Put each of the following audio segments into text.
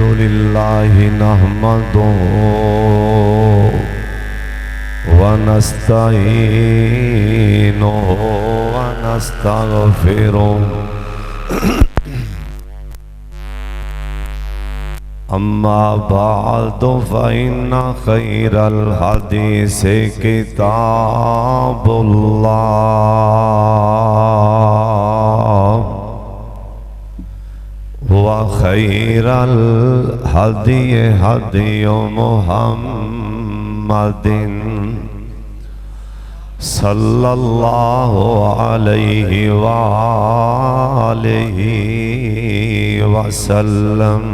अल्हम्दुलिल्लाहि नहमदुहु व नस्तईनुहु व नस्तगफिरुहु अम्मा बअदु फ़इन्न खैरल हदीस किताबुल्लाह व खैरल हदी हदी मुहम्मदिन सल्लल्लाहु अलैहि वालिहि वसल्लम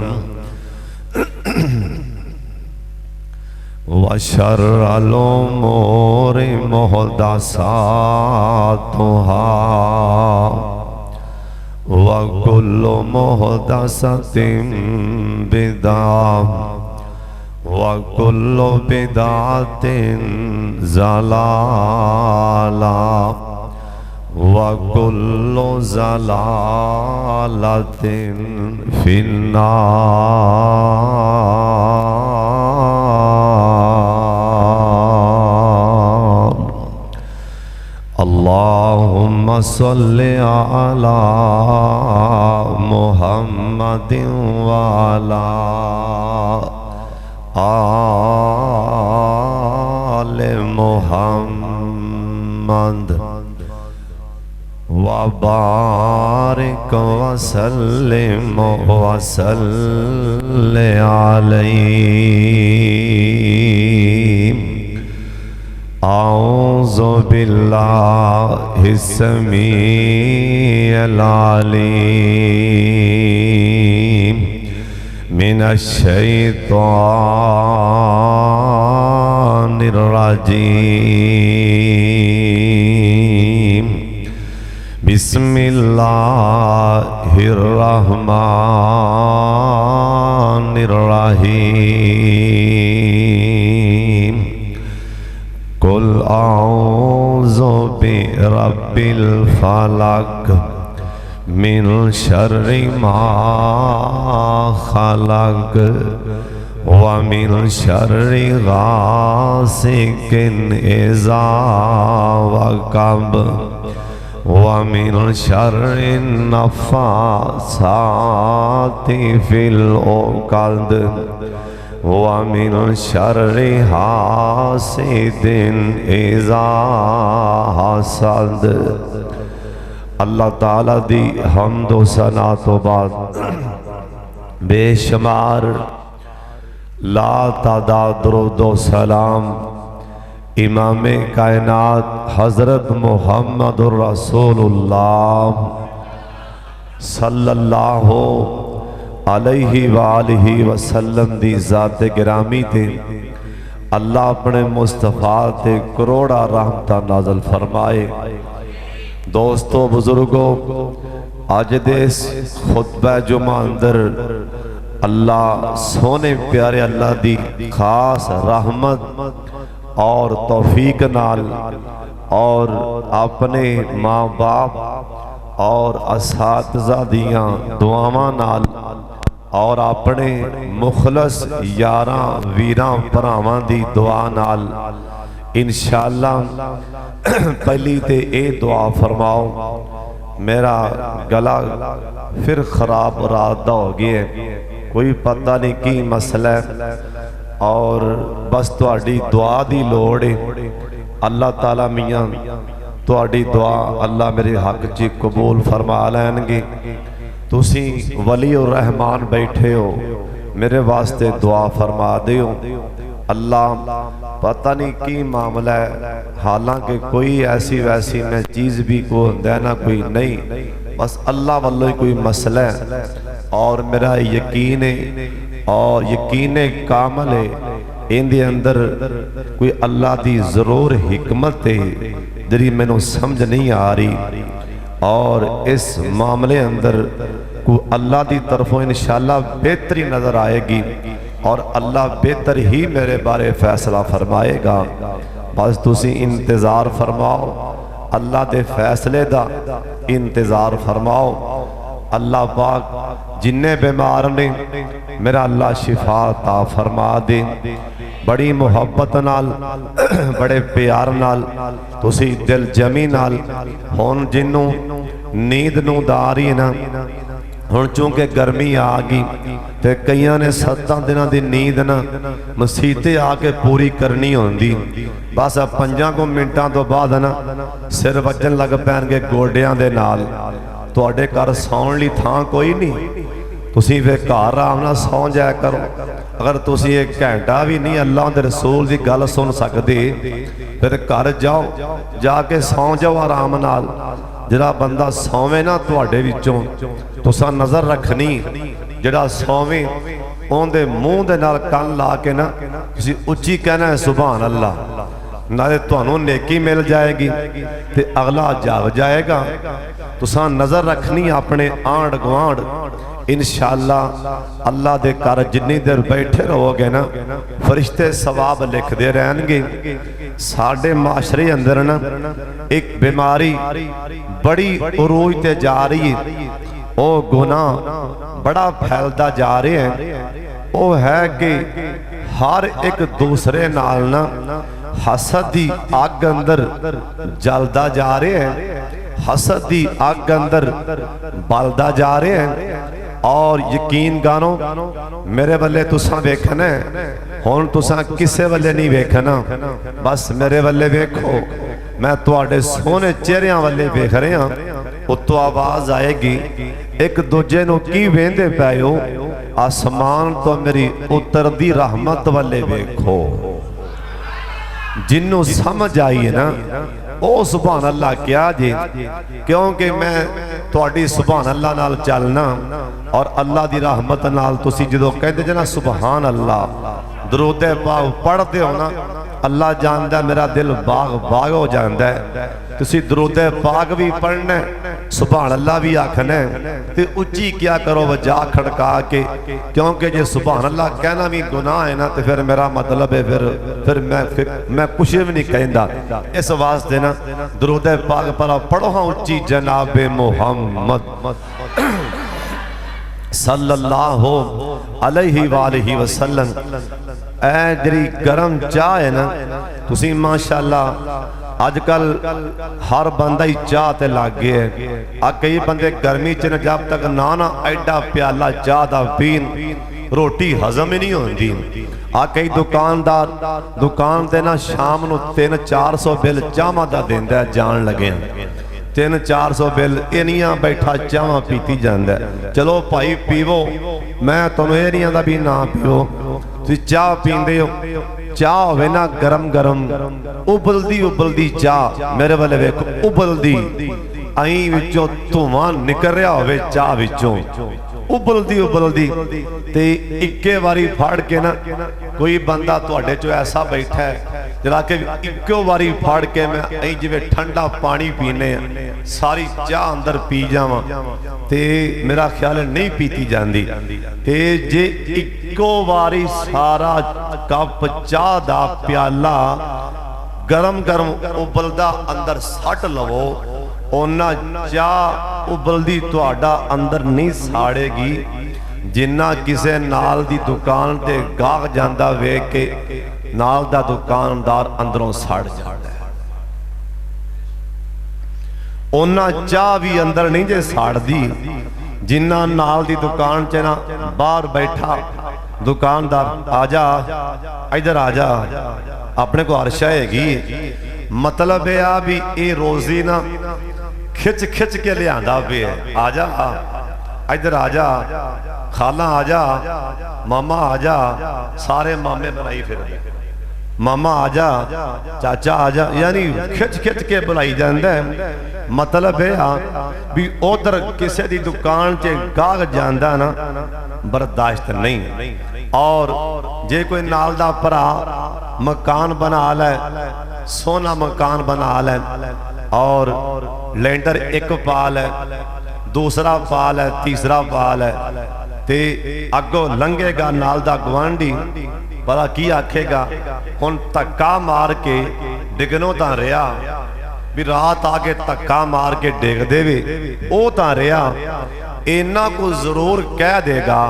व शर्रल उमूरि मुहदसातुहा व कुल्लु मुहदसतिन बिदअह व कुल्लु बिदअतिन ज़लालह व कुल्लु ज़लालतिन फिन्नार। अल्लाहुम्मा सल्लि अला मुहम्मदिन व अला आले मुहम्मद व बारिक व सल्लिम व सल्लि अलैहि। औज़ु बिल्लाहि समीइल अलीम मिनश शैतानिर रजीम। बिस्मिल्लाहिर रहमानिर रहीम। कुल औज़ु बिरब्बिल फलक मिन शर्रि मा खलक व मिन शर्रि गासिकिन इज़ा वक़ब व मिन शर्रि नफ़्फ़ासाति फ़िल उक़द व मिन शर्रि हासिदिन इज़ा हसद। अल्लाह ताला दी हम्द व सना तो बाद बेशुमार ला तादाद दुरूद व सलाम इमाम कायनात हज़रत मुहम्मदुर रसूलुल्लाह सल्लल्लाहु अलैहि वालिहि वसल्लम दी ज़ात गिरामी ते अल्लाह अपने मुस्तफ़ा ते करोड़ा रहमतां नाज़िल फरमाए। दोस्तों बुजुर्गों, अज दे खुतबा जुमा अंदर अल्लाह सोने प्यारे अल्लाह दी खास रहमत और तौफीक नाल और अपने माँ बाप और असातिज़ा दियां दुआवां नाल और अपने मुखलस यारां वीरां भरावां दी दुआ नाल इंशाअल्लाह पहली ते ये दुआ फरमाओ। मेरा गला फिर खराब रात दा हो गया, कोई पता नहीं की मसला है और बस तुहाडी दुआ दी लोड़ है। अल्लाह ताला मियां तुहाडी दुआ अल्लाह मेरे हक च कबूल फरमा लैणगे। तुसी वली और रहमान बैठे हो, मेरे वास्ते दुआ फरमा दिओ। अल्लाह पता नहीं की मामला है, हालांकि कोई ऐसी वैसी मैं चीज़ भी को होंदा ना कोई नहीं, बस अल्लाह वालों ही कोई मसला है और मेरा यकीन है और यकीन कामल है इनके अंदर कोई अल्लाह की ज़रूर हिकमत है जिहड़ी मैनू समझ नहीं आ रही और इस मामले अंदर को अल्लाह की तरफों इंशाअल्लाह बेहतरी नज़र आएगी और अल्लाह बेहतर ही मेरे बारे फैसला फरमाएगा। बस तुसी इंतज़ार फरमाओ, अल्लाह के फैसले का इंतज़ार फरमाओ। अल्लाह पाक जिन्ने बीमार ने मेरा अल्लाह शिफा ता फरमा दे। बड़ी मुहब्बत नाल बड़े प्यार नाल तुसी दिल जमी नाल हुण जिन्नू नींद नूं दार ही ना, हुण चूंकि गर्मी आ गई ते कईयां ने 7 दिनां दी नींद ना मसीते आके पूरी करनी होंदी, बस 5 मिनटां तो बाद ना सिर वजन लग पैणगे गोडियां दे नाल। तुहाडे घर सौण लई थां कोई नहीं, तुसीं फिर घर आराम नाल सौ जाया करो। अगर तुसीं एक घंटा भी नहीं अल्लाह दे रसूल की गल सुन सकते फिर घर जाओ, जाके सौ जाओ आराम नाल। जिहड़ा बंदा सौवे ना तुहाडे विचों तुसां नज़र रखनी, जिहड़ा सौवे उहदे मूँह दे नाल कंन ला के ना तुसीं उच्ची कहना है सुभान अल्लाह, नाले तुहानूं नेकी मिल जाएगी ते अगला जाग जाएगा। तुसां नज़र रखनी अपने आंढ गुआंढ, इंशाअल्लाह अल्लाह दे घर जिन्नी देर बैठे रहोगे ना फरिश्ते सवाब लिखते रहेंगे। साडे माशरे अंदर ना एक बीमारी बड़ी उरूज ते जा रही है, वो गुनाह बड़ा फैलता जा रहा है। वो है कि हर एक दूसरे नाल ना हसद की अग अंदर जलता जा रहा है, हसद की अग अंदर बलदा जा रहा है। और यकीन गानो मेरे वाले तुसां वेखना है, हुण तुसां किसे वाले नहीं वेखना, बस मेरे वाले वेखो। मैं तुहाडे सोहने चेहरियां वाले वेख रहा, उत्तों आवाज़ आएगी एक दूजे नूं की वेंदे पए हो, आसमान तो मेरी उतरदी रहमत वाले वेखो। जिन्नू समझ आई है ना ओ सुभान अल्लाह क्या जी, क्योंकि मैं तुहाडी सुभान अल्लाह नाल चलना और अल्लाह दी रहमत नाल तुसी जदों कहते जे ना सुभान अल्लाह दरूदे पाक पढ़ते हो ना, अल्लाह जानदा मेरा दिल बाग बाग हो जाता है। तुसी दरूदे पाक भी पढ़ना सुभान अल्लाह भी आखना ते उच्ची क्या करो वजा खड़का के, क्योंकि जे सुभान अल्लाह कहना भी गुनाह है ना तो फिर मेरा मतलब है फिर मैं कुछ भी नहीं कहता। इस वास्ते ना दरूदे पाक पर पढ़ो हाँ उच्ची जनाबे मुहम्मद सल्लल्लाहु अलैहि वालैहि वसल्लम। ऐ जिहड़ी गरम चाह है ना तुसी माशाअल्लाह अजकल हर बंदा ही चाह ते लग गया है। आ कई बंदे गर्मी च न जब तक ना ना एडा प्याला चाह दा पीन रोटी हजम ही नहीं होती। आ कई दुकानदार दुकान ते ना शाम नूं 300-400 बिल चाह दा दिंदा जान लगे, 300-400 बिल इनिया बैठा चाह पीती जाता है। चलो भाई पीवो, मैं तुहानूं इह नहीं आंदा भी ना पीवो, तुसीं चाह पींदे हो, चाह होवे ना गरम गरम उबलदी उबलदी चाह मेरे वाले वेख उबलदी आई विचों धुआं निकल रहा होवे चाह विचों उबलदी उबलदी ते इक्के वारी फाड़ के ना कोई बंदा तुहाडे चो ऐसा बैठा है जरा के इक्को वारी फाड़ के मैं ऐ जिवें ठंडा पानी पीने सारी चाह अंदर पी जावां ते मेरा ख्याल नहीं पीती जाती। ते जे इक्को वारी सारा कप चाह दा प्याला गरम गरम उबलदा अंदर सट लवो, ओना चाह उबलदी तुहाडा अंदर नहीं साड़ेगी जिन्ना किसे नाल दी दुकान ते गाहक जांदा वेख के नाल दा दुकानदार अंदरों सड़ जाता है। ओना चाह भी अंदर नहीं जे साड़दी जिन्ना नाल दी दुकान च ना बाहर बैठा दुकानदार आजा इधर आजा अपने को अर्शा हैगी, मतलब है आ भी ये रोजी ना खिच खिच के लिया पे आजा इधर आजा खाला आजा मामा आजा, सारे मामे बनाई फिर मामा आजा चाचा आजा, यानी खिच खिच के बुलाई जाता है। मतलब है भी उधर किसी की दुकान च गाहक जाता ना बर्दाश्त नहीं, और जे कोई नाल दा भरा मकान बना लै सोना मकान बना लै और लेंटर एक पा लै दूसरा पा लै तीसरा पा लै ते अगों लंघेगा नाल दा गवांढी भला की आखेगा, हुण धक्का मार के डिगनों तां रहा भी रात आके धक्का मार के डिग देवे ओ तां रहा, इन्ना को जरूर कह देगा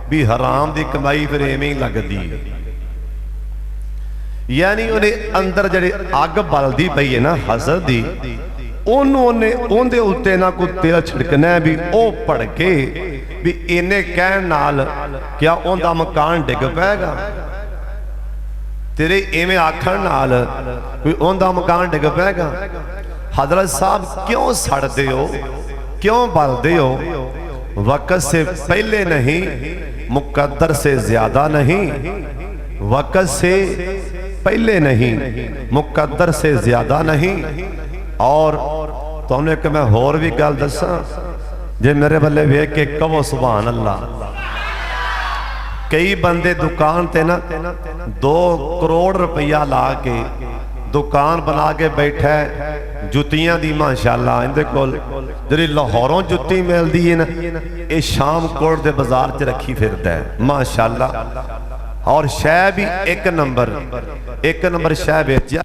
भी हराम की कमाई फिर इवें ही लगती है। यानी उन्हें अंदर जड़े अग बलती पई है ना हसद दी, उन्हें उत्ते ना कोई तेल छिड़कना है भी वह भड़के भी इन्ने कहण नाल क्या उनका मकान डिग पैगा, तेरे इवें आखण नाल कोई उनका मकान डिग पैगा। हजरत साहब क्यों सड़ते हो, क्यों बलते हो? वक़्त से पहले नहीं, मुकद्दर से ज्यादा नहीं, वक़्त से पहले नहीं, मुकद्दर से ज्यादा नहीं। और तुमने कि मैं होर भी गल दसा, जे मेरे बल्ले वेख के कहो सुभान अल्लाह। कई बंदे दुकान ते ना 2 करोड़ रुपया ला के दुकान बना के बैठा है जुतियां दी, माशाअल्लाह इहदे कोल जिहड़ी लाहौरों जुत्ती मिलदी है ना, ये शाम कोट दे बाजार च रखी फिरदा है माशाअल्लाह। और शह भी एक नंबर शह बेच।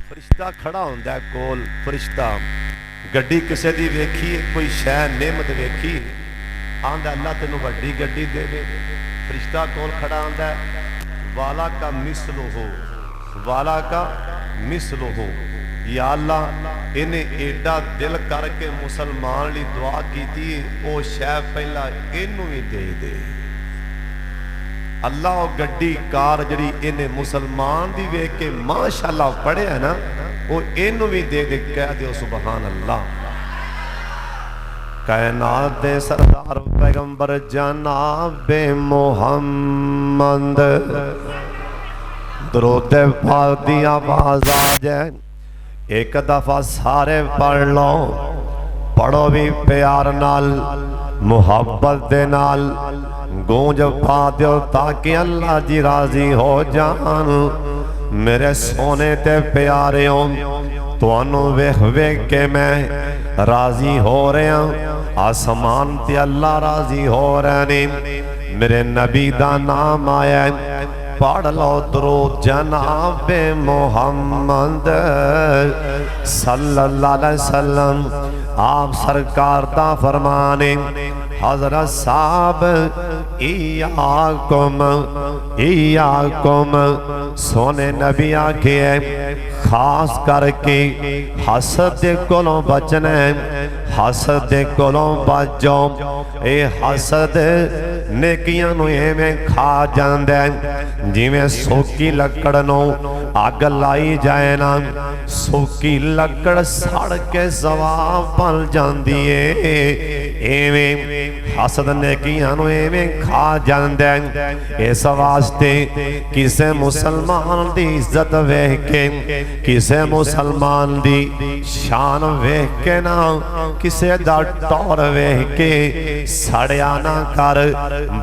फरिश्ता खड़ा होंदा कोल, फरिश्ता गड्डी किसी दी वेखी कोई शह नेमत वेखी आंदा अल्लाह तेनू वड्डी गड्डी देवे, फरिश्ता कोल खड़ा आंदा वाला का मिसलो हो, वाला का मिसलो हो। या अल्लाह इन्हें एडा दिल करके मुसलमान ली दुआ की, वो शह पहला इनू ही दे दे। अल्लाह गड्डी कार जी इन्हें मुसलमान दी वेख के माशाअल्लाह पढ़िया ना, वो इनू भी दे दे, कह दो सुबहान अल्लाह। कायनात दे सरदार पैगंबर जनाबे मोहम्मद दरूद पाक दी आवाज़ आ जाए। एक दफ़ा सारे पढ़ लो, पढ़ो भी प्यार नाल मुहब्बत दे नाल गूंज पा दो ताकि अल्लाह जी राजी हो जान। मेरे सोने ते प्यारे तुहानू वेख वेख के मैं राजी हो रहा, आसमान ते अल्लाह राजी हो रहे ने। मेरे नबी दा नाम आया, पढ़ लो दरूद जनाबे मोहम्मद सल्लल्लाहु अलैहि वसल्लम। आप सरकार दा फरमाने हज़रत साहब इयाकुम सोने नबी आखे खास करके हसद कोलों बचना है, हसद कोलों बचो। ये हसद नेकियां नूं एवें खा जांदा है जिवें सोकी लकड़ नूं अग लाई जाए ना, सोकी लकड़ सड़ के सवाब बन जांदी है। एवें हसद नेकियां नूं एवें खा जांदा है। इस वास्ते किसे मुसलमान दी इज्जत वेख के, किसे मुसलमान दी शान वेख के ना, किसे दा टौर वेख के सड़िया ना कर,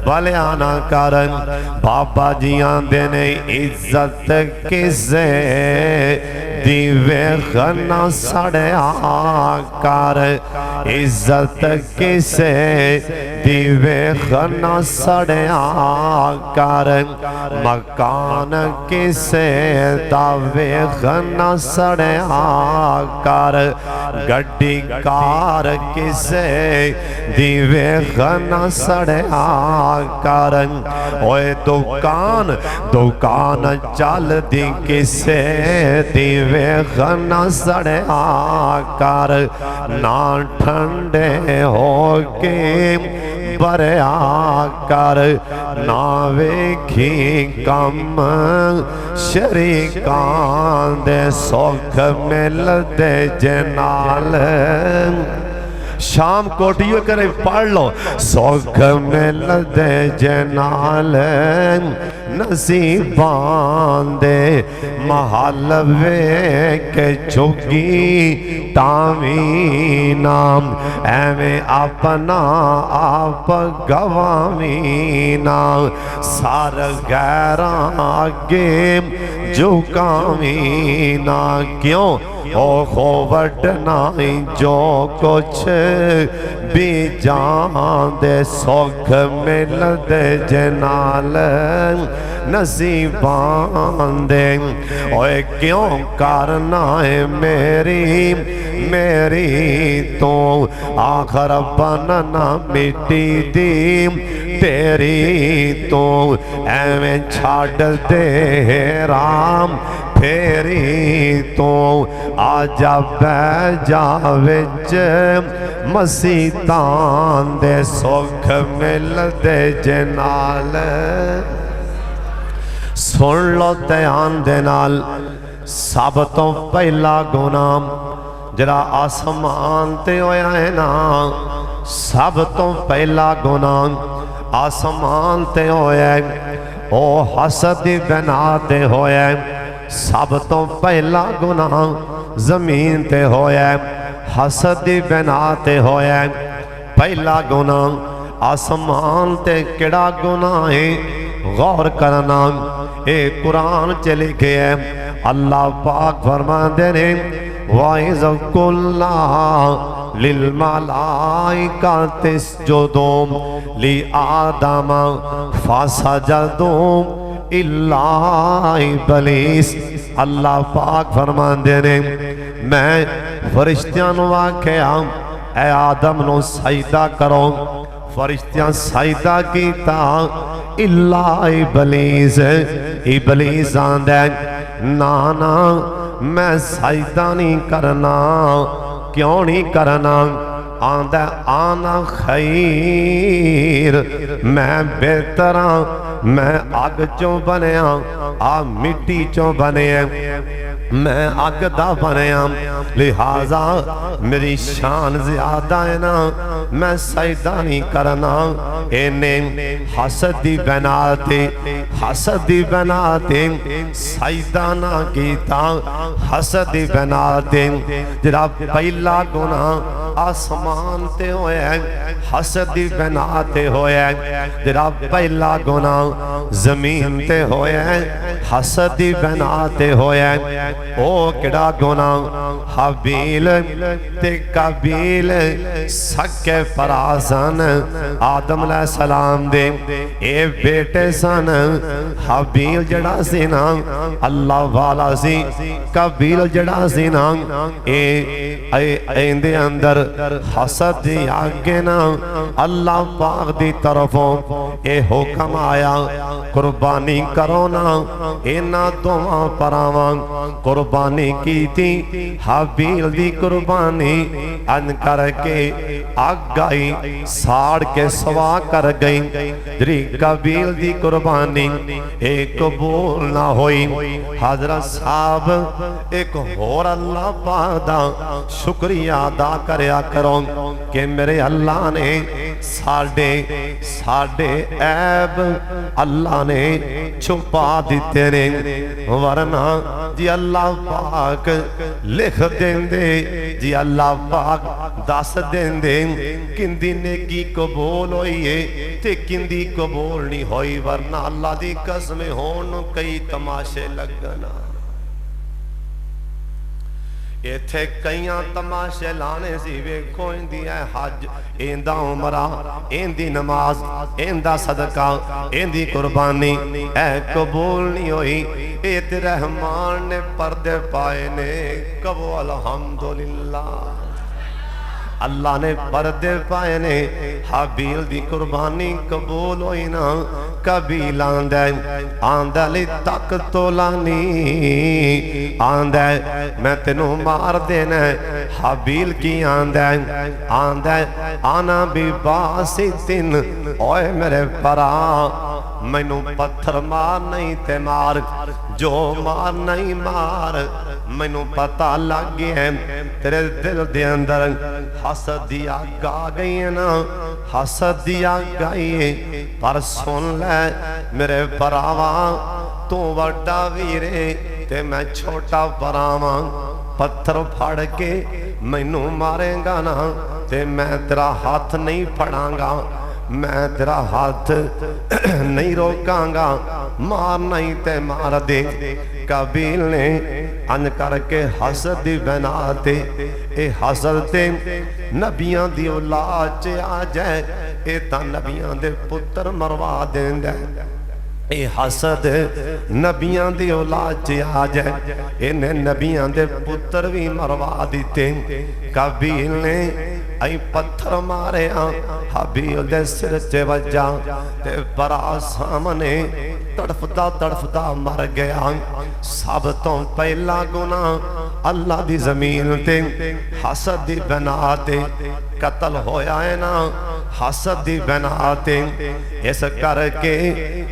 बलिया ना कर। बाबा जी आंदे ने इज्जत किसे दी वेख ना सड़िया कर, इज्जत किसे दी वेख ना सड़िया कर। मकान किसे दा वेख ना सड़िया कर, गड्डी कार किसे दी वेख ना सड़िया कर। ओए दुकान दुकान चलदी किसे दी वेख ना सड़िया कर। ना ठंडे हो के बरया कर, ना वेखी कम शरीकां दे सुख मिलदे जनाल। शाम कोटियो करे पढ़ लो, सुख मिलदे जनाल नसीबां दे महल वेख चुगी तावी नाम। एवें अपना आप गवावी नाम, सार गैरां अगे झुकावी ना। क्यों ओ खो वटना जो कुछ भी जान दे सुख मिलदे जनाल नसीबां दे। ओए क्यों करना है मेरी मेरी तो आखर बनना मिट्टी दी तेरी तो। एवें छाड़ दे राम फेरी तो आजा बह जा विच मसीतां दे सुख मिलदे जनाल। सुन लो ध्यान दे नाल, सब तो पहला गुनाह जरा आसमान ते होया है ना, सब तो पहला गुनाह आसमान ते होया ओ हसद दी बिना ते होया। सब तो पहला गुनाह जमीन ते होया, हसद दी बिना ते होया। पहला गुनाह आसमान ते किड़ा गुनाह है, गौर करना। ए कुरान च लिखे है, अल्लाह पाक फरमाते ने वाइज़ कुल्ला लिल मलाइकाति इसजुदू लि आदम फसजदू इल्ला इब्लीस। अल्लाह पाक फरमाते ने मैं फरिश्तियां नूं आख्या ऐ आदम नूं सजदा करो, फरिश्तियां सजदा कीता इल्ला इब्लीस। इब्लीस आंदा ना ना मैं सजदा नहीं करना। क्यों नहीं करना? आंदा आना खैर, मैं बेहतर हाँ, मैं अग चों बनया आ मिट्टी चों बने। मैं अग दा बनया, लिहाजा मेरी शान ज्यादा है ना, मैं सजदा नहीं करना। इन्हें हसद दी बना ते, हसद दी बना ते सजदा ना कीता, हसद दी बना ते जरा पहला गुना आसमान ते होया, हसद दी बना ते होया। जरा पहला गुना जमीन ते होया, हसद दी बना ते होया। ओ किड़ा गुना हाबील ते काबील सके भरा सन, आदम अलैहिस्सलाम दे ए बेटे सन। हाबील जड़ा सी ना अल्लाह वाला सी, काबील जड़ा सी ना ए अंदर हसद दी आगे ना अल्लाह पाक दी तरफों ए हुक्म आया, कुर्बानी करो ना। इन्हां दोवां भरावां कुर्बानी की थी, हाबील दी कुर्बानी अन करके अग आई साड़ के सवा कर गई। जरी काबील दी कुर्बानी एक कबूल ना होई। हजरत साहब एक होर अल्लाह पाक दा शुक्रिया अदा करया करो कि मेरे अल्लाह ने साडे साडे ऐब अल्लाह ने छुपा दिते ने, वरना जी अल्लाह पाक लिख देंदे, जी अल्लाह पाक दस देंदे किंदी नेकी कबूल होई है ते किंदी कबूल नहीं होई। वरना अल्लाह दी कसम होण कई तमाशे लगना। इत्थे कईयां तमाशे लाने सी, वेखो इंदी है हज, इंदा उमरा, इंदी नमाज, इंदा सदका, इंदी कुर्बानी ऐ कबूल नहीं होई। ए ते रहमान ने पर्दे पाए ने, कबो अल्हम्दुलिल्लाह। अल्लाह ने पर्दे पाए ने, हाबील दी कुर्बानी कबूल होई ना। कबील आंदा ली तक तोलानी, आंदा मैं तेनू मार देना। हाबील की आंदा आना भी बासितिन, ओए मेरे भरा मैनू पत्थर मार नहीं ते मार, जो मार नहीं मार। मैनू पता लग गया तेरे दिल दे अंदर हसद दी अग आ गई है ना, हसद दी अग आई है। पर सुन ले मेरे भरावा, तू वड्डा वीरे ते मैं छोटा भरावा। पत्थर फड़ के मैनू मारेगा ना ते मैं तेरा हाथ नहीं फड़ांगा, मैं तेरा हाथ नहीं रोकांगा। मार नहीं ते मार दे। काबील ने अन करके हसद दी बना ते, ए हसद ते नबियां दी औलाद च आ जाए, ए तां नबियां दे पुत्र मरवा देंदा। ए हसद नबियां दी औलाद च आ जाए, इन्हें नबियां दे पुत्र भी मरवा दिते। काबील ने आई पत्थर मारे, हाबील दे सिर च वजा ते भरा सामने तड़फदा तड़फदा मर गया। सब तो पहला गुना अल्लाह दी जमीन ते हसद दी बना ते कतल होया है ना, हसद दी बना ते। इस करके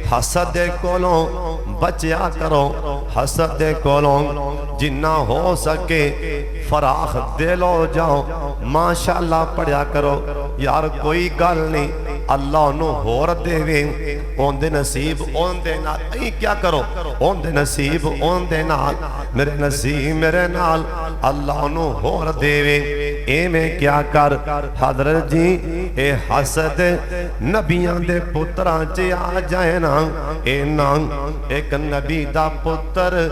हसद दे कोलों बचिया करो, हसद दे कोलों जिन्ना हो सके फराख दिल हो जाओ, माशाअल्लाह पढ़िया करो। यार कोई गल नहीं, अल्लाह उन्हों होर देवे, ओंदे नसीब ओंदे नाल। अहीं क्या करो, ओंदे नसीब ओंदे नाल, मेरे नसीब मेरे नाल, अल्लाह उन्हों होर देवे। एवें क्या कर हजरत जी, ए हसद नबियां दे पुत्रां च आ जाए ना। इना एक नबी दा पुत्र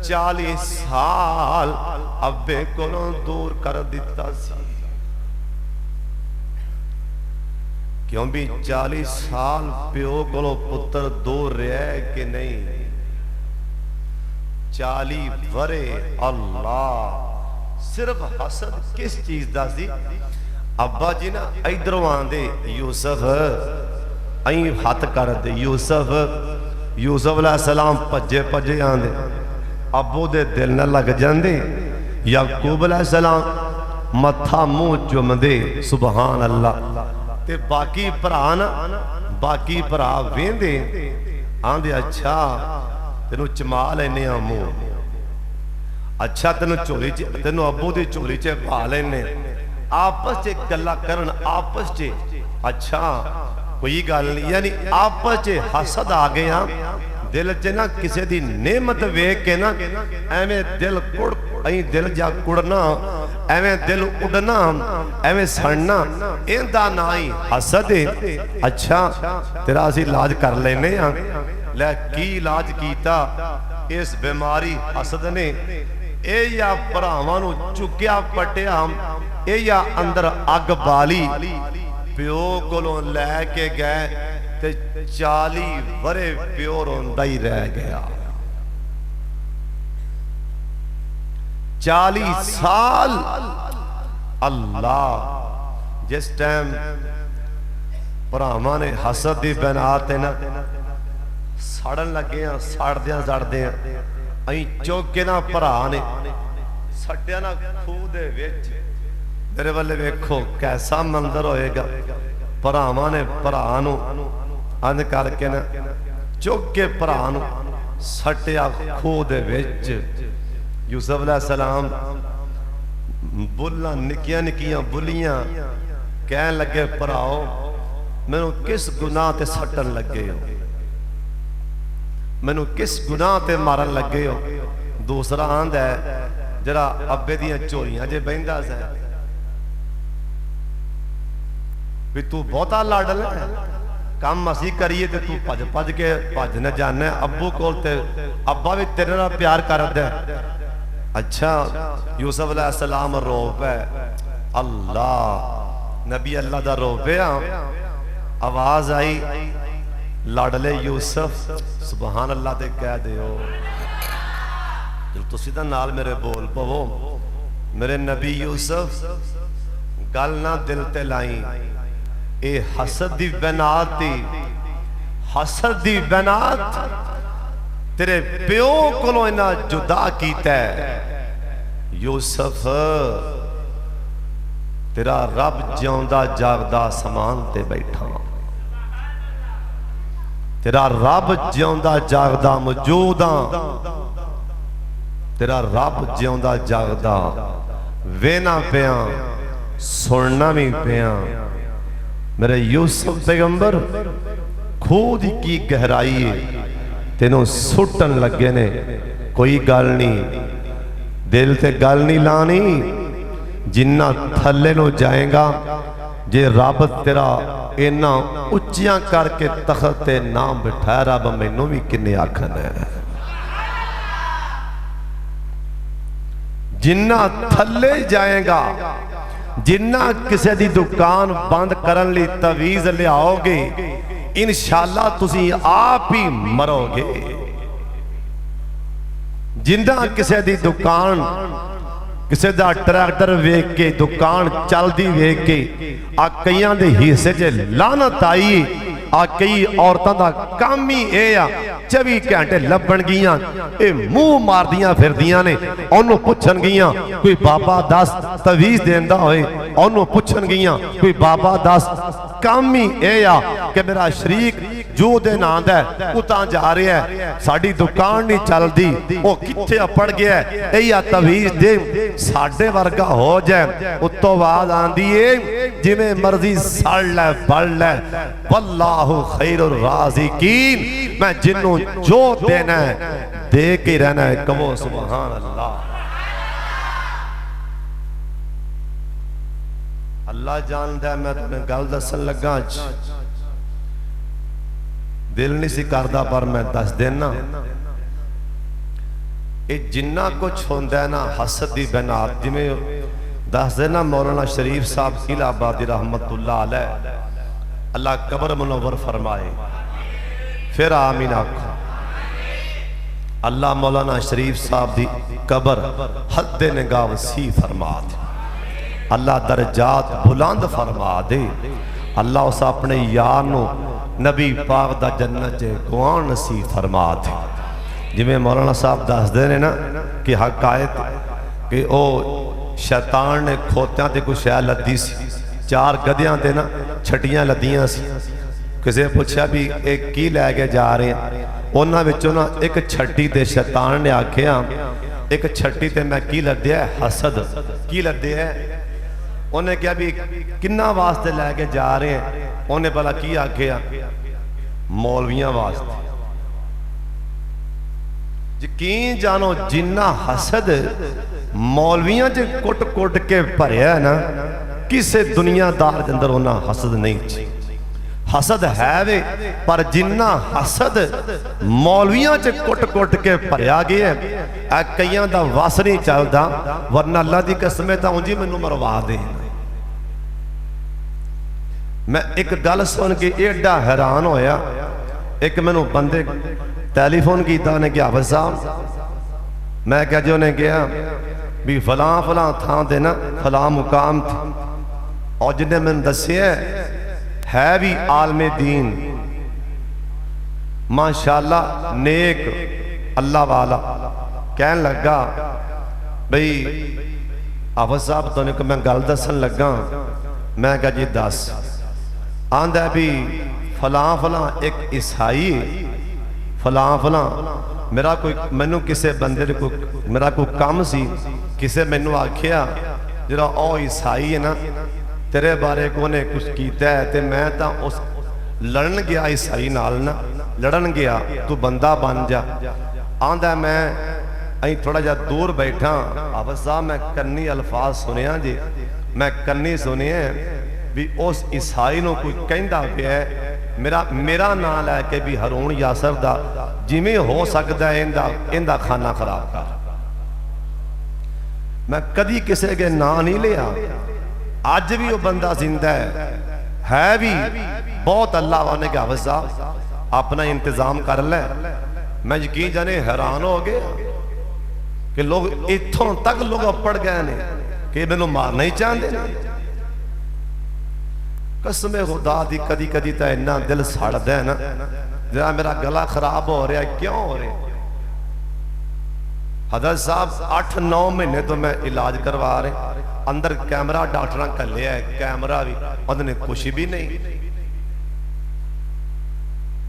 40 साल अब्बे कोलों दूर कर दिता सी। क्यों भी 40 साल प्यो कोलों पुत्र दूर रहा कि नहीं। 40 वरे अल्लाह सिर्फ हसद किस चीज दा सी। अब्बा जी ना इधरों आंदे यूसुफ अं हथ कर दे, यूसुफ अलैहिस्सलाम भजे भजे आंदे, अबू दे दिल न लग जाते। याकूब अलैहिस्सलाम मत्था मुंह चुमदे सुबहान अल्लाह। ते बाकी भरा ना, बाकी भरा वेंदे आंदे अच्छा तेनू चमा लेने मुंह। अच्छा तेन झोली च तेन अबू की झोली च पा लेने आपस च गल्लां करन आपस च अच्छा कोई गल नहीं यानी आपस च हसद आ गया दिल च ना किसी की नेमत वेख के ना एवें दिल कुड़ दिल जा कुड़ना एवें दिल उड़ना एवें सड़ना इनका ना ही हसद है। अच्छा तेरा असी इलाज कर लेने लै की इलाज किया इस बीमारी हसद ने ए या भरावां नूं चुक्या पटिया ए या अंदर अग बाली प्यो कोलों लैके गए ते 40 वरे प्यो रोंदा ही रह गया 40 साल अल्लाह जिस टाइम भरावां ने हसद दी बनात ना सड़न लगे सड़द्या सड़दे अं चुक के ना भरा ने सट्टिया ना खूह दे विच मेरे वाले वेखो कैसा मंजर होएगा भरावां ने भरा नूं अंध करके ना चुक के भरा नूं सट्टिया खूह दे विच यूसुफ अलैहिस्सलाम बुल्लां निक्कियां निक्कियां बुलियां कहन लगे भराओ मैनू किस गुनाह ते सट्टन लगे हो मैनू किस गुनाह ते मारन लगे हो दूसरा आंद है जरा अब्बे दियां झोलियां जे बहिंदा सा भी तू बहुता लाडल है काम असी करिए ते तू भज भज के भज न जाना अब्बू कोल ते अब्बा भी तेरे नाल प्यार करदा है। अच्छा यूसुफ अलैहिस्सलाम रोब है अल्लाह नबी अल्लाह दा रोबिया आवाज आई लाडले यूसुफ सुबहान अल्लाह ते कह दियो जब तुसी दा नाल मेरे बोल पवो मेरे नबी यूसुफ गल ना दिल ते लाई ए हसद दी बनात थी हसद दी बनात तेरे प्यो कोलों इना जुदा कीता है यूसुफ तेरा रब जिउंदा जागदा समान ते बैठा तेरा रब जिउंदा जागदा मौजूद तेरा रब जिउंदा जागदा वेना पिया सुनना भी पिया मेरे यूसुफ पैगंबर खूह की गहराई है तेनों सुटन लगे ने कोई गल नहीं दिल ते गल नहीं लानी जिन्ना थले नो जाएगा जे रब तेरा इना उच्चियां करके तख्त ते नाम बिठाया रब मैनू भी किन्ने आखन है जिन्ना थले जाएगा जिन्ना किसी दी दुकान बंद करन लई तवीज लियाओगे इंशाअल्लाह तुसी आप ही मरोगे जिन्ना किसी दी दुकान किसी दा ट्रैक्टर वेख के दुकान चलती वेख के आ कईयां दे हिस्से च लानत आई आ कई औरतां दा काम ही ए आ 24 घंटे लभण गियां ए मुंह मारदियां फिरदियां ने ओनू पुछन गियां कोई बाबा दस तवीज देंदा होए ओनू पुछन गियां कोई बाबा दस काम ही ए आ कि मेरा शरीक जो दे नां दा उतां जा रहा है साडी दुकान नहीं चलदी ओ किथे अपड़ गया ए या तवीज दे साडे वर्गा हो जाए उत्तों बाद आंदी है जिवें मर्जी सड़ लै बड़ लै वल्लाहु खैरुर राज़िकीन मैं जिन्नू जो देना है दे के रहना है कहो सुभान अल्लाह अल्लाह जानदा मैं तुम्हें गल दसन लगा दिल नहीं सी करदा पर मैं दस देना ये जिन्ना कुछ होंदा है ना हसद दी बनात जिवें दस देना मौलाना शरीफ साहब इलाहाबादी रहमतुल्लाह अलैह अल्लाह कब्र मुनव्वर फरमाए फिर आमीन आखो अल्लाह मौलाना शरीफ साहब दी कब्र हद निगाह वसी फरमा दे अल्लाह दरजात बुलंद फरमा दे अल्लाह उस अपने यार नू नबी पाक दा जन्नत च गुआन नसीब फरमा दे जिवें मौलाना साहब दसदे ने ना कि हकायत कि ओ शैतान ने खोत्यां ते कोई शै लद्दी सी चार गधियां ते ना छटियां लद्दियां सी किसी पूछा भी एक की लैके जा रहे हैं उन्हां विचों ना एक छट्टी ते शैतान ने आखिया एक छट्टी ते मैं की लद्या हसद की लद्या। उन्हें क्या भी किन्ना वास्ते लैके जा रहे हैं, उन्हें भला की आख्या मौलवियां वास्ते। यकीन जानो जिन्ना हसद मौलवियां च कुट कुट के भरिया ना, किसी दुनियादार के अंदर उन्ना हसद नहीं। हसद है वे पर जिन्ना हसद मौलवियां च कुट कुट के भरिया गया है, कईयां दा वस नहीं चलता, वरना अल्लाह की कसम तो उंजी मैनू मरवा दे। मैं एक गल सुन के एडा हैरान होया। एक मैनू बंदे टैलीफोन किया, उन्हें क्या हाफिज साहब, मैं क्या जो उन्हें कहा भी फलां फलां थां ते ना फलां मुकाम थे, और जिन्हें मैंने दसिया है भी आलमे दीन माशाअल्लाह नेक अल्लाह वाला। कहन लगा बई हाफिज साहब तुहानू मैं गल दसन लगा। मैं कहा जी दस। आंदा भी फलां फलां एक ईसाई फलां फलां मेरा कोई मैनू किसी बंदे ने कोई मेरा कोई काम सी, किसी मैनू आख्या जरा ओ ईसाई है ना तेरे बारे को ने कुछ किया है, तो मैं तो उस लड़न गया ईसाई नाल ना लड़न गया, तू बंदा बन जा। आंदा मैं अं थोड़ा जा दूर बैठा। हाफिज साहब मैं कन्नी अल्फाज सुनिया जी, मैं कन्नी सुनिया भी उस ईसाई नूं कोई कहंदा पिया मेरा मेरा नाम लैके भी हरून यासर दा जिमें हो सकता है इंदा खाना खराब कर। मैं कदी किसी के ना नहीं लिया। अज भी वो बंदा जिंदा है भी बहुत अल्लाह वाले के हाफिज साहब अपना इंतजाम कर ले। मैं यकीन जाने हैरान हो गया कि लोग इथों तक लोग अपड़ गए ने कि मैनू मारना ही चाहते। कसम खुदा दी कदी कदी तो इन्ना दिल सड़दा है ना, जरा मेरा गला खराब हो रहा है। क्यों हो रहा? हजरत साहब 8-9 महीने तो मैं इलाज करवा रहे, अंदर कैमरा डॉक्टर कलिया है, कैमरा भी उन्होंने कुछ भी नहीं,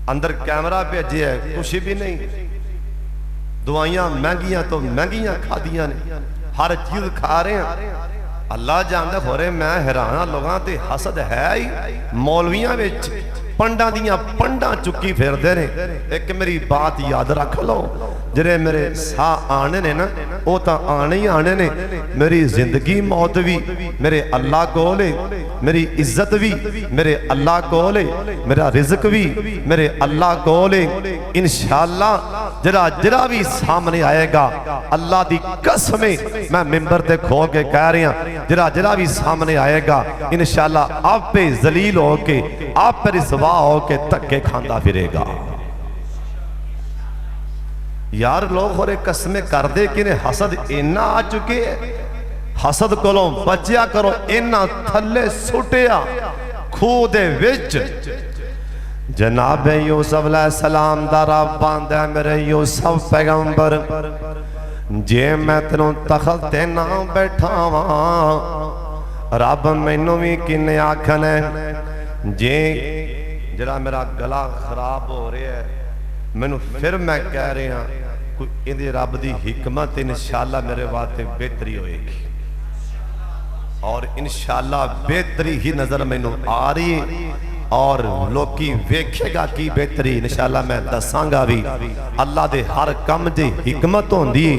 अंदर कैमरा भेजे है कुछ भी नहीं। दवाइयां महंगियां तो महंगियां खादियां ने, हर चीज खा रहे हैं। अल्लाह जानदा हो रहे मैं हैरान लोगों ते हसद है ही मौलवियां विच पंडा दियां पंडा चुकी फिरदे ने। एक मेरी बात याद रख लो, जिहड़े मेरे साह आने ने ना वो तो आने ही आने ने। मेरी जिंदगी मौत भी मेरे अल्लाह कोल है, मेरी इज्जत भी मेरे अल्लाह कोल है, मेरा रिज़्क भी मेरे अल्लाह कोल है। इंशाअल्लाह जरा जरा भी सामने आएगा अल्लाह दी कसम मैं मिंबर ते खो के कह रहा, जरा जरा भी सामने आएगा इंशाअल्लाह आपे जलील होके आप पर रिसवा होके धक्के खांदा फिरेगा। यार लोग होरे कसमें कर दे कि ने हसद इन्ना आ चुके है। हसद कोलों बचिया करो, इन्ना थले सुटिया खूह दे विच। जनाब यूसुफ अलैहिस्सलाम दा रब बांदा मेरे यूसुफ पैगंबर, जे मैं तेनों तख्त ते ना बैठा वां रब मैनू भी किन्ने आखना जे जरा मेरा गला खराब हो रहा है मैनू फिर मैं कह रहा कोई इहदे रब दी हिकमत इंशाअल्लाह मेरे वास्ते बेहतरी होएगी और इंशाअल्लाह बेहतरी ही नजर मैनू आ रही है और लोकी वेखेगा की बेहतरी इंशाअल्लाह मैं दसांगा भी। अल्लाह दे हर काम दी हिकमत होंदी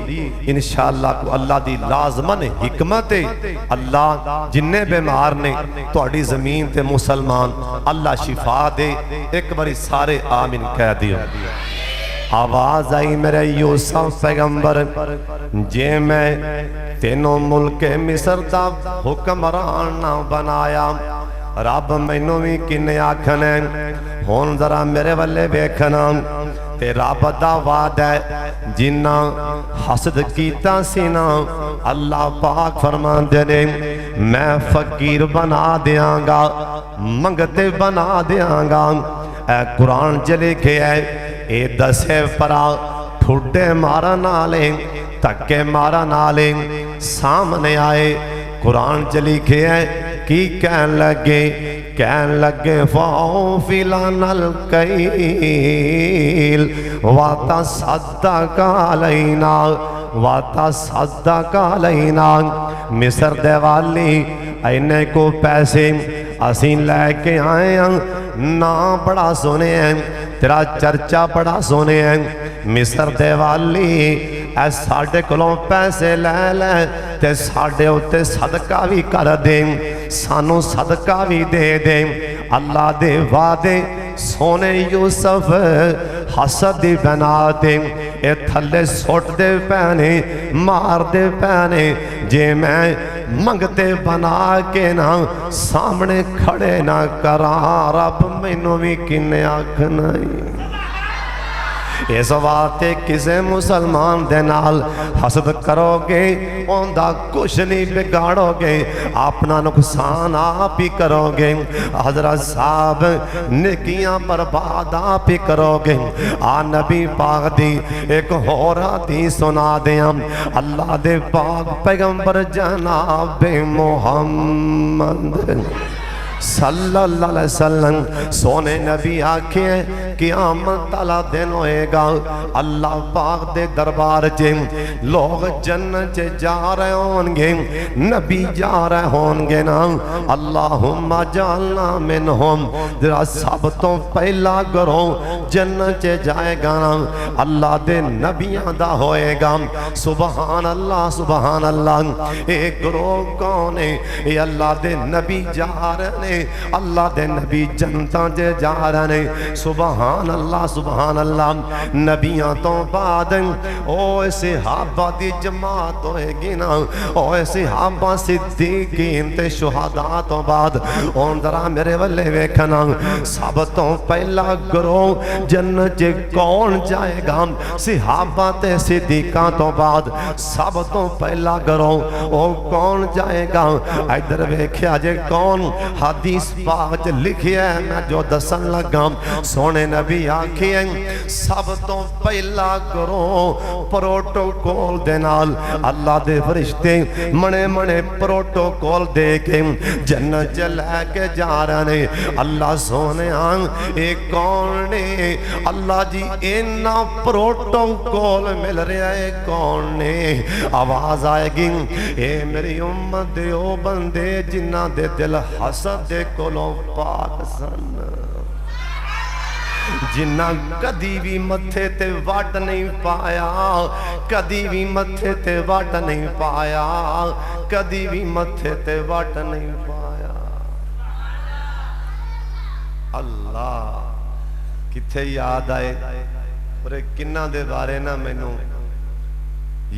इंशाअल्लाह को अल्लाह दी लाजमन हिकमत है। अल्लाह जिन्ने बीमार ने तुहाडी जमीन ते मुसलमान अल्लाह शिफा दे। एक बारी सारे आमीन कह दियो। आवाज आई मेरे यूसुफ पैगंबर, जे मैं तेनों मुल्क मिस्र दा हुक्मरान ना बनाया रब मैनू भी किन्ने आखना हुण जरा मेरे वाले वेखना ते रब दा वादा है जिन्ना हसद कीता सी ना अल्लाह पाक फरमांदे ने मैं फकीर बना देंगा मंगते बना देंगा। ए कुरान च लिखे है ए दसे परा ठुडे मारा नाले धक्के मारा नाले सामने आए। कुरान च लिखे है की कहन लगे फाओ फिलानल कईल वाता सद्दा कालैना वाता सदा का लेना मिस्र दे वाली इन्ने को पैसे असी लैके आए हैं ना बड़ा सोने हैं तेरा चर्चा बड़ा सोने हैं मिस्र दे वाली ऐ साढ़े कोलों पैसे लै लै ते साढ़े उत्ते सदका भी कर दे सानू सदका भी दे दे अल्लाह दे वादे सोने यूसुफ हसद दी बना दे ए थले सुट दे पैने मार दे पैने जे मैं मंगते बना के ना सामने खड़े ना करा रब मैनू भी किन्ने आख नहीं इस वास्ते किसी मुसलमान दे नाल हसद करोगे उनका कुछ नहीं बिगाड़ोगे अपना नुकसान आप ही करोगे हजरत साहब नेकियां बर्बाद आप ही करोगे आ नबी पाक दी एक होर हदीस सुना दें अल्लाह दे पाक पैगंबर जनाब मुहम्मद सल्लल्लाहु अलैहि वसल्लम सोने नबी आखे क़यामत वाला दिन होएगा अल्लाह पाक दे दरबार च लोग जन्नत च जा रहे होंगे नबी जा रहे होंगे ना अल्लाहुम्मा जालना मिनहुम जरा सब तो पहला करो जन्नत च जाएगा ना अल्लाह दे नबियां दा होएगा सुभान अल्लाह एक ग्रोह कौन है ये अल्लाह दे नबी जा रहे ने अल्लाह दे नबी जनता च जा रहे ने सुभान अल्लाह नबियां तो बाद ओ सहाबा दी जमात होएगी ना ओ सहाबा सिद्दीकीन ते शुहदा तो बाद हुण जरा मेरे वल्ले वेखना सब तो पहला ग्रोह जन्नत च कौन जाएगा सहाबा ते सिद्दीकां तो बाद सब तो पहला ग्रोह ओ कौन जाएगा इधर वेख्या जे कौन हदीस पाक च लिखिया है मैं जो दसन लगा सोने नबी आखिए सब तो पहला करो प्रोटोकॉल दे नाल अल्लाह दे फरिश्ते मने मने प्रोटोकॉल दे के जन्नत च लैके जा रहे ने अल्लाह सोने ये कौन ने अल्लाह जी इन्ना प्रोटोकॉल मिल रहा है कौन ने आवाज आएगी ए मेरी उम्मत दे ओ बंदे जिन्ना दे दिल हसद दे कोलों पाक सन जिन्ना कदी भी मथे ते वट नहीं पाया कदी भी मथे ते वट नहीं पाया कदी भी मथे ते वट नहीं पाया अल्लाह किथे याद आए और किन्ना दे बारे ना मैनू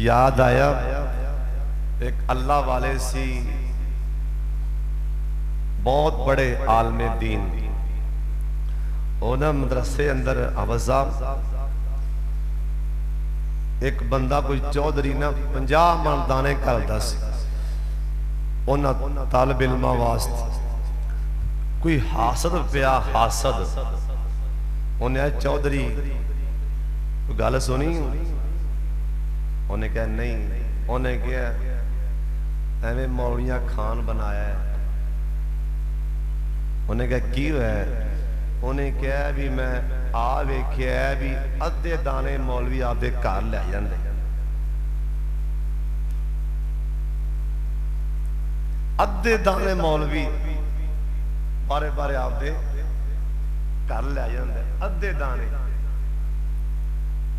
याद आया एक अल्लाह वाले सी बहुत बड़े आलमे दीन ना मदरसे अंदर अवजा एक बंदा कोई चौधरी ना 50 मन दाने करता तालिब इल्मा वास्ते कोई हासद पिया हासद उन्हें चौधरी कोई गल सुनी उन्हें कहा नहीं उन्हें क्या एवं मौलिया खान बनाया है उन्हें कहा की है उन्हें कहा भी मैं आ वेख्या भी अद्धे दाने मौलवी आपदे घर लै जांदे अद्धे दाने मौलवी बारे बारे आपदे घर लै जांदे अद्धे दाने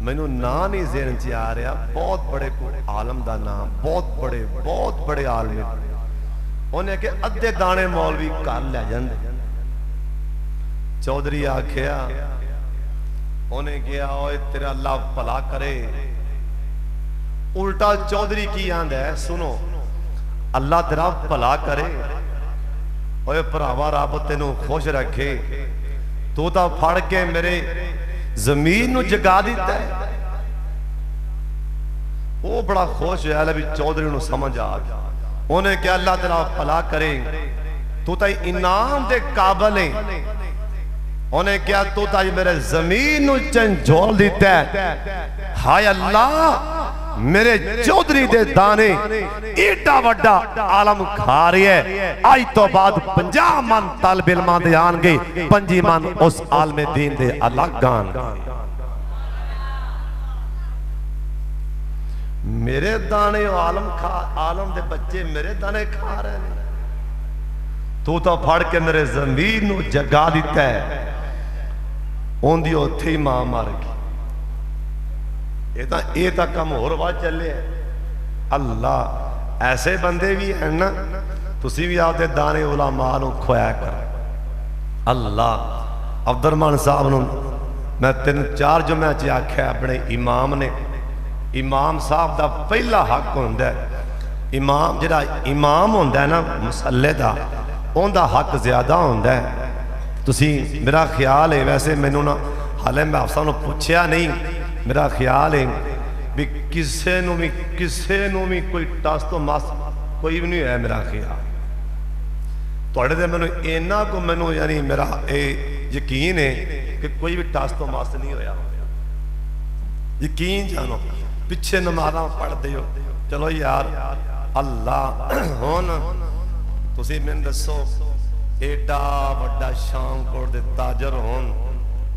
मैनू ना नहीं ज़हन च आ रहा बहुत बड़े आलम का नाम बहुत बड़े आलम उन्हें कि अद्धे दाने मौलवी घर लै जांदे चौधरी आख्या उन्हें कहा ओए तेरा अल्लाह भला करे उल्टा चौधरी की आंदा है सुनो अल्लाह तेरा भला करे ओए भरावा रब तेनू खुश रखे तू तो फड़ के मेरे जमीन नू जगा दिता है वो बड़ा खुश होया भी चौधरी नू समझ आ गया उन्हें क्या अल्लाह तेरा भला करे तू तो इनाम दे काबिल है उन्हें क्या तू तो मेरे जमीन नू झंझोल दिता है हाय अल्लाह मेरे चौधरी दे दाने एडा वड्डा आलम खा रही है आज तो बाद 50 मन तालिब इल्मां दे आणगे 25 मन उस आलमे दीन दे अलग आण मेरे दाने आलम दे बच्चे मेरे दाने खा रहे हैं। तू तो फड़ के मेरे जमीन नूं जगा दिता है, ओंदी उत्थे ही मां मर गई। ये तो काम होर वध चले। अल्लाह ऐसे बंदे भी हैं ना, तुसी भी आपके दाने उलमा नूं खुआया कर। अल्लाह अब्दुररहमान साहब नूं मैं 3-4 जुम्मों च आख्या, अपने इमाम ने, इमाम साहब का पहला हक होंदा है, इमाम जिहड़ा इमाम होंदा है ना मसले का, उनका हक ज्यादा होंदा है। तुसी मेरा ख्याल है, वैसे मैनू ना हाले मैं अफसर नूं पुछया नहीं, मेरा ख्याल है भी किसे नूं भी कोई टस तो मस कोई भी नहीं है। मेरा ख्याल तुहाडे ते मैनू इन्ना को मैनू यानी मेरा ये यकीन है कि कोई भी टस तो मस नहीं होया। यकीन जानो, पिछे नमाज़ां पढ़दे हो, चलो यार अल्लाह हुण तुसीं मैनूं दसो, एडा वड्डा शामकोट दे ताजर होन,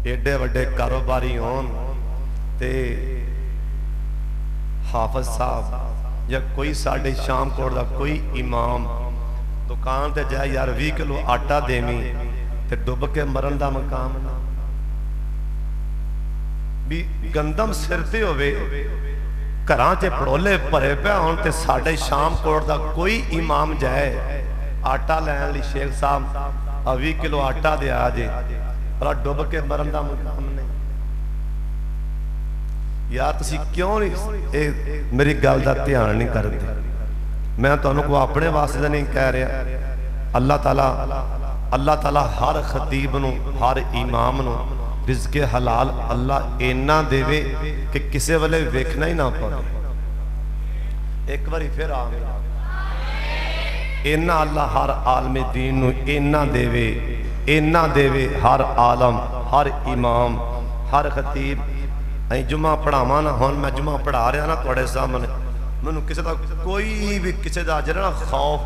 एडे वड्डे कारोबारी होन, ते हाफिज साहब या कोई साडे शामकोट दा कोई इमाम दुकान ते जाए, यार 20 किलो आटा देवी ते डुब के मरन दा मकाम ना, भी गंदम सिर ते होवे, घरां च पड़ोले भरे पे होण ते साडे शामकोट दा कोई इमाम जाए आटा लैन लई, शेख साहब 20 किलो आटा दे आ जे, भला डुब के मरन दा मकाम नहीं। यार तुसी क्यों नहीं मेरी गल दा ध्यान नहीं करते? मैं तुहानूं कोई अपने वास्ते नहीं कह रहा। अल्लाह ताला हर खतीब नूं, हर इमाम नूं रिज़्क़े हलाल अल्लाह इन्ना देवे कि किसी वेले वेखना ही ना पवे। एक बारी फिर आ इन्ना अल्लाह हर आलमे दीन नूं इन्ना देवे, इन्ना देवे हर आलम, हर इमाम, हर खतीब। अं जुम्मा पढ़ावा ना, हुण मैं जुम्मा पढ़ा रहा ना तुहाडे सामने, मैनूं किसी का कोई भी किसी का जिहड़ा खौफ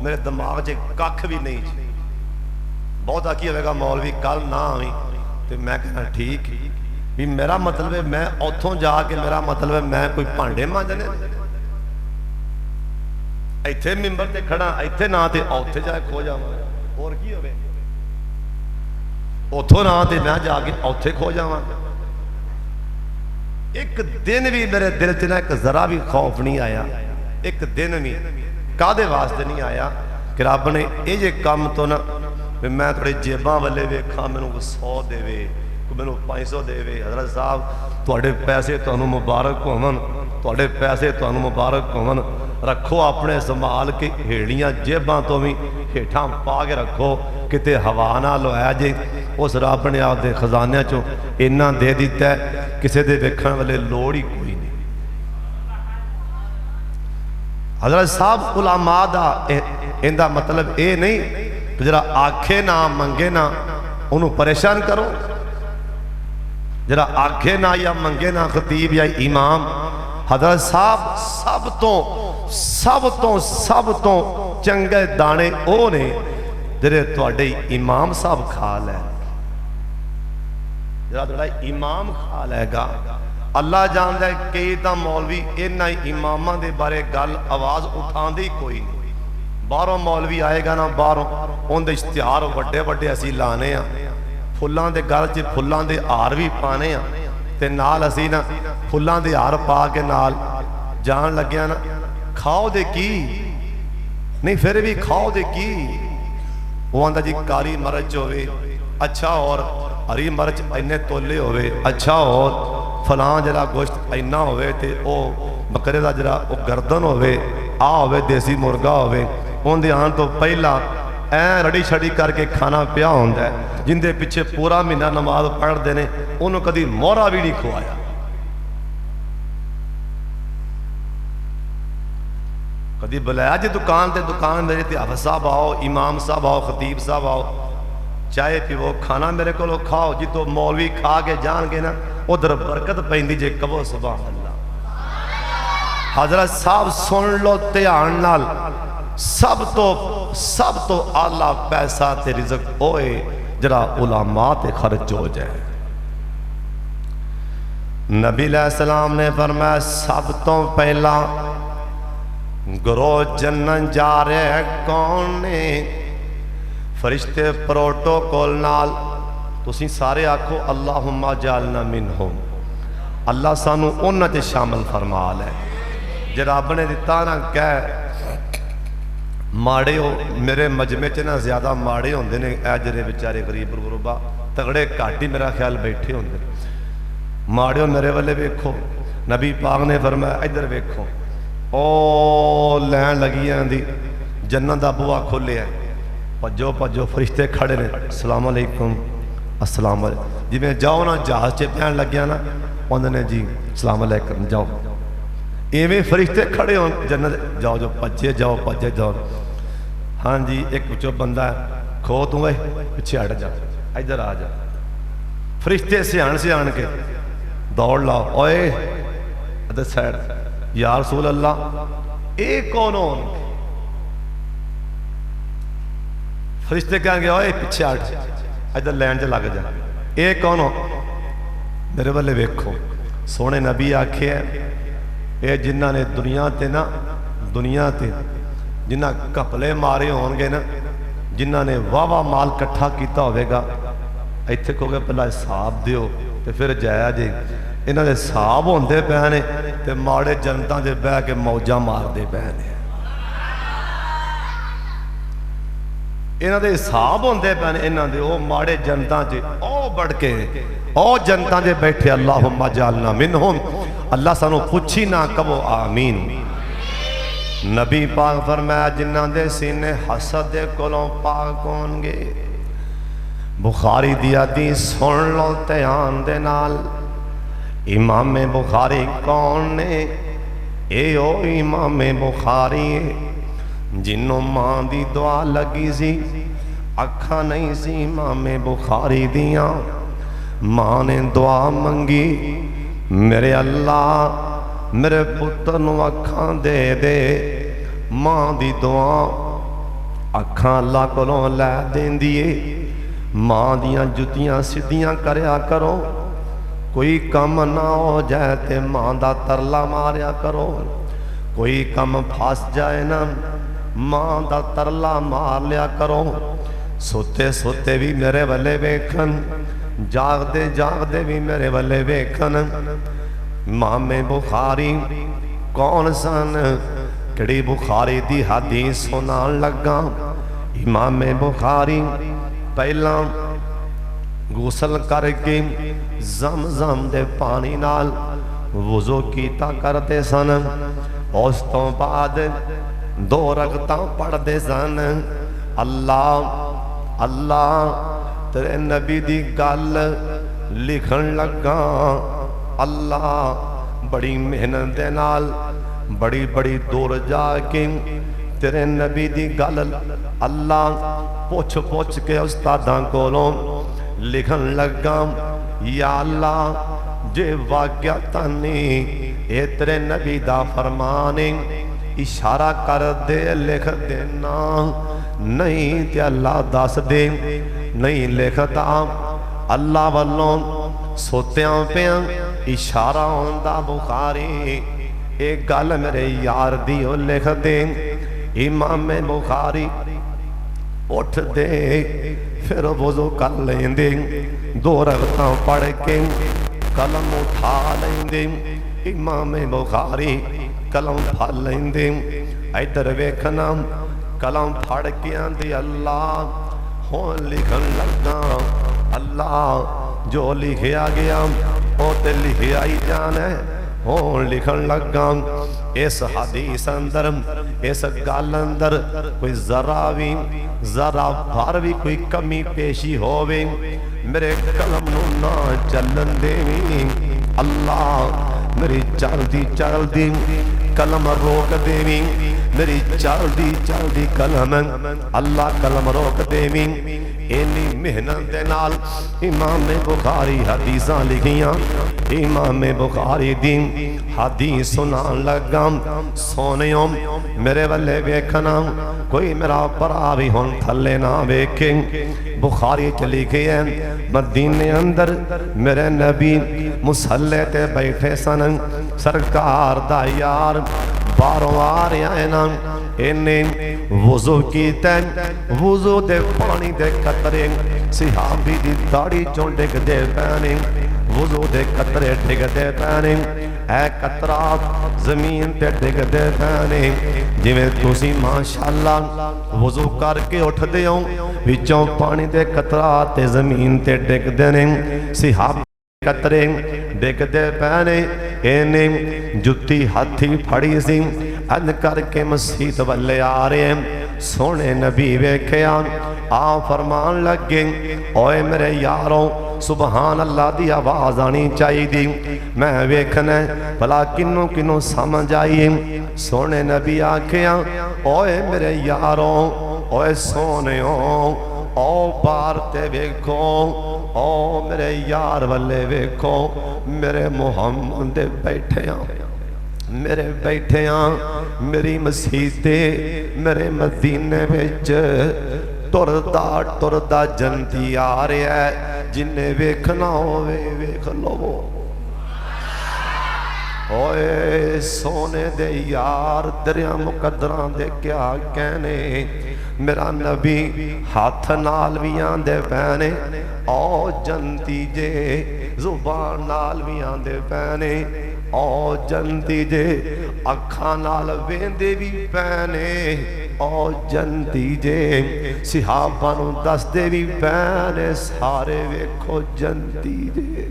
मेरे दिमाग 'च कख भी नहीं। बहुता की होगा मौलवी कल ना आवी, तो मैं कहना ठीक भी मेरा मतलब है मैं उतों जाके मेरा मतलब है मैं कोई भांडे मांजने, इत्थे मिंबर ते खड़ा, इत्थे ना ते उत्थे जाके खो जावां, होर की होवे, उथों ना ते मैं जाके उत्थे खो जावां। एक दिन भी मेरे दिल च ना एक जरा भी खौफ नहीं आया, एक दिन भी। कादे वास्ते नहीं आया कि रब ने ये जे काम तो ना मैं थोड़े जेबां वाले वेखा, मैनूं 100 देवे, मैनूं 500 देवे। हज़रत साहब तुहाडे पैसे तुहानूं मुबारक होवन, तुहाडे पैसे तुहानूं मुबारक होवन। रखो अपने संभाल के, हेड़ियां जेबां तो भी हेठां पा के रखो, किते हवा ना लुआया जे। उस रब ने आपदे खजानियां चों इन्ना दे दिता है, किसी दे वेखण वाले लोड़ ही कोई नहीं। हज़रत साहब उलमा दा इहदा मतलब ये नहीं कि जरा आखे ना मंगे ना उन्होंने परेशान करो, जरा आखे ना या मंगे ना खतीब या इमाम। हज़रत साहब सब तो चंगे दाने वो ने जिहड़े तुहाडे इमाम साहब खा लै, जरा तुहाडा इमाम खा लैगा। अल्लाह जानदा है कई तां मौलवी इन्हां इमामां दे बारे गल आवाज़ उठांदे ही कोई नहीं। बाहरों मौलवी आएगा ना, बाहरों उनके इश्तिहार वड्डे वड्डे असीं लाने आ, फुल्लां दे गल च फुल्लां दे हार भी पाने आ, ते नाल असीं ना फुल्लां दे हार पा के नाल जान लग्या ना, खाओ दे की नहीं, फिर भी खाओ दे की। वो आंदा जी काली मरच होवे अच्छा, और हरी मरच इन्ने तोले होवे अच्छा, और फलां जरा गोश्त इन्ना होवे ते ओ बकरे का जरा वो गर्दन होवे आ होवे, देसी मुर्गा होवे, उनके आने तो पहला ऐ रड़ी छड़ी करके खाना पिया होंदा है। जिंदे पिछे पूरा महीना नमाज पढ़ते हैं, उन्होंने कभी मोहरा भी नहीं खुआया। कभी बुलाया जी दुकान ते, दुकान मेरे ते हाफिज साहब आओ, इमाम साहब आओ, खतीब साहब आओ, चाय पीवो, खाना मेरे को खाओ। जितो मौलवी खा के जाएंगे ना उधर बरकत पैंदी जे, कहो सुभान अल्लाह। हज़रत साहब सुन लो ध्यान नाल, सब तो आला पैसा ते रिज़्क़ होए जरा उलमा ते खर्च हो जाए। नबी अलैहिस्सलाम ने फरमाया सब तो पहला गुरो जन्नत जा रहे है कौन ने? फरिश्ते प्रोटोकॉल नाल तुसी सारे आखो अल्लाहुम्मा जालना मिनहुम, अल्लाह सानू उन्हां ते शामिल फरमा लै। जे रब ने दिता ना कह माड़े हो, मेरे मजमे च ना ज्यादा माड़े होंदे ने ऐ जेह्ड़े बेचारे गरीब गुरबा, तगड़े घट ही मेरा ख्याल बैठे होंदे। माड़े हो मेरे वाले वेखो, नबी पाक ने फरमाया इधर वेखो, ओ लैन लगी आंदी जन्नत दा बूहा खोलिया, भजो भजो फरिश्ते खड़े ने, अस्सलाम वालेकुम अस्सलाम वालेकुम। जिवें जाओ ना जहाज च पैन लग्या ना उन्होंने ने जी अस्सलाम वालेकुम जाओ, इवें फरिश्ते खड़े हो जन्नत, जाओ जो भजे जाओ भजे जाओ। हाँ जी एक पिछो बंदा खो तू पिछे हट जा, इधर आ जा। फरिश्ते सियाण के दौड़ लाओ, ओए अदर साइड, या रसूल अल्लाह ये कौन हो? फरिश्ते कहेंगे ओए पीछे हट, इधर लैन च लग जा, ये कौन हो? मेरे वाले वेखो। सोने नबी आखे ये जिन्हों ने दुनिया ते ना, दुनिया ते जिन्ना घपले मारे होणगे ना, जिन्हों ने वाह माल कट्ठा किया होगा, इत्थे कहोगे पहला हिसाब दिओ तो फिर जाया जी। इन्हों के हिसाब होंदे पे ने ते माड़े जनता से बह के मौजा मारते पे ने। इन्हों के हिसाब होंदे पे ने, इन्हों के वो माड़े जनता च ओ बढ़ के ओ जनता जे बैठे अल्लाहुम्मा जालना मिनहुम, अल्लाह सानू पुछी ना कहो आमीन। नबी पाक फरमाया जिन्हां दे सीने हसद दे कोलों पाक होणगे। बुखारी दी हदीस सुन लो ध्यान दे नाल। इमाम बुखारी कौन ने? ए ओ इमाम बुखारी जिन्हों मां दी दुआ लगी सी, अखा नहीं सी इमाम बुखारी दियां, मां ने दुआ मंगी, मेरे अल्लाह मेरे पुत्र नूं अखां दे दे। मां दी दुआ अखां अल्लाह कोलों लै देंदी है। मां दियां जुतियां सीधियां करया करो, कोई कम ना हो जाए तो मां दा तरला मारिया करो, कोई कम फस जाए ना मां दा तरला मार लिया करो। सोते सोते भी मेरे वाले वेखन, जागदे जागदे भी मेरे वाले वेखन। इमाम बुखारी कौन सन? किहड़ी बुखारी दी हदीस सुनान लगा। इमाम बुखारी पहला गुसल करके जम दे पानी नाल वुज़ू कीता करते सन, उस तो बाद 2 रगतां पढ़ते सन। अल्लाह अल्लाह तेरे नबी दी गल लिखन लगा। अल्लाह बड़ी मेहनत दे नाल बड़ी बड़ी दूर जाके तेरे नबी दी गल अल्लाह पुछ पुछ के उस्तादां कोलों लिखन लगा। या अल्लाह जे वाक्या तानी ये तेरे नबी दा फरमान, इशारा कर दे लिख देना, नहीं ते अल्लाह दस दे, नहीं लिखता अल्लाह वालों सोत्या पिया इशारा होंदा। बुखारी एक गल मेरे यार दी ओ लिख दे। इमाम बुखारी उठ दे फिर वुज़ू कर लेंदे, 2 रगतां पढ़ के कलम उठा लेंदे। इमाम बुखारी कलम फड़ लेंदे। इधर वेखना कलम फड़ के आंदे अल्लाह हुण लिखन लगा। अल्लाह जो लिखिया गया वो तो लिखिया ही जाना है, हुण लिखन लगा। इस हदीस अंदर इस गल अंदर कोई जरा भर भी कोई कमी पेशी होवे मेरे कलम नूं ना चलन देवी। अल्लाह मेरी चलदी कलम रोक देवी, मेरी चलदी कलम अल्लाह कलम रोक देवी। इन्नी मेहनत दे नाल इमाम बुखारी हदीसां लिखियां। इमाम बुखारी दी हदीस सुनान लगा, सोनियो मेरे वाले वेखना, कोई मेरा भरा भी हुण थले ना वेखे। बुखारी च लिखे है, मदीने अंदर मेरे नबी मुसल्ले ते बैठे सन, सरकार दा यार बारों आ रहा है ना, इन्हें वुजू कीता, वुजू दे पानी दे कतरे सहाबी दी दाढ़ी चों डिगदे पैने, वुजू दे कतरे डिगदे पैने, ऐ कतरा जमीन ते डिगदे पैने। जिवें तुसी माशाअल्लाह वुजू करके उठदे हो, विचों पानी दे कतरा ते जमीन ते डिगदे ने, सहाबी कतरे डिगदे पैने। इन्हें जुत्ती हाथी फड़ी सी, अज करके मसीत वाले आ रहे हैं। सोने नबी वेख्या, आ फरमान लगे, ओए मेरे यारों सुबहान अल्लाह दी आवाज आनी चाहिए, मैं वेखना भला किनू किनू समझ आई। सोने नबी आखिया, ओए मेरे यारों, ओए सोने ओ बार ते वेखो, ओ मेरे यार वाले वेखो, मेरे मुहम्मद बैठे मेरे बैठे मेरी मसीते मेरे मदीने विच तुरदा तुरदा जनती आ रहा है, जिन्हें वेखना होवे वेख लवो। ओए सोने दे यार दरिया मुकद्दरां दे क्या कहने, मेरा नबी हाथ नाल भी आंदे पैने, ओ जनती जे जुबान नाल भी आंदे पैने, ओ जनती जे अखां नाल वेंदे भी पैने, ओ जनती जे सिहाबा नूं दसदे भी पैने, सारे वेखो जनती जे।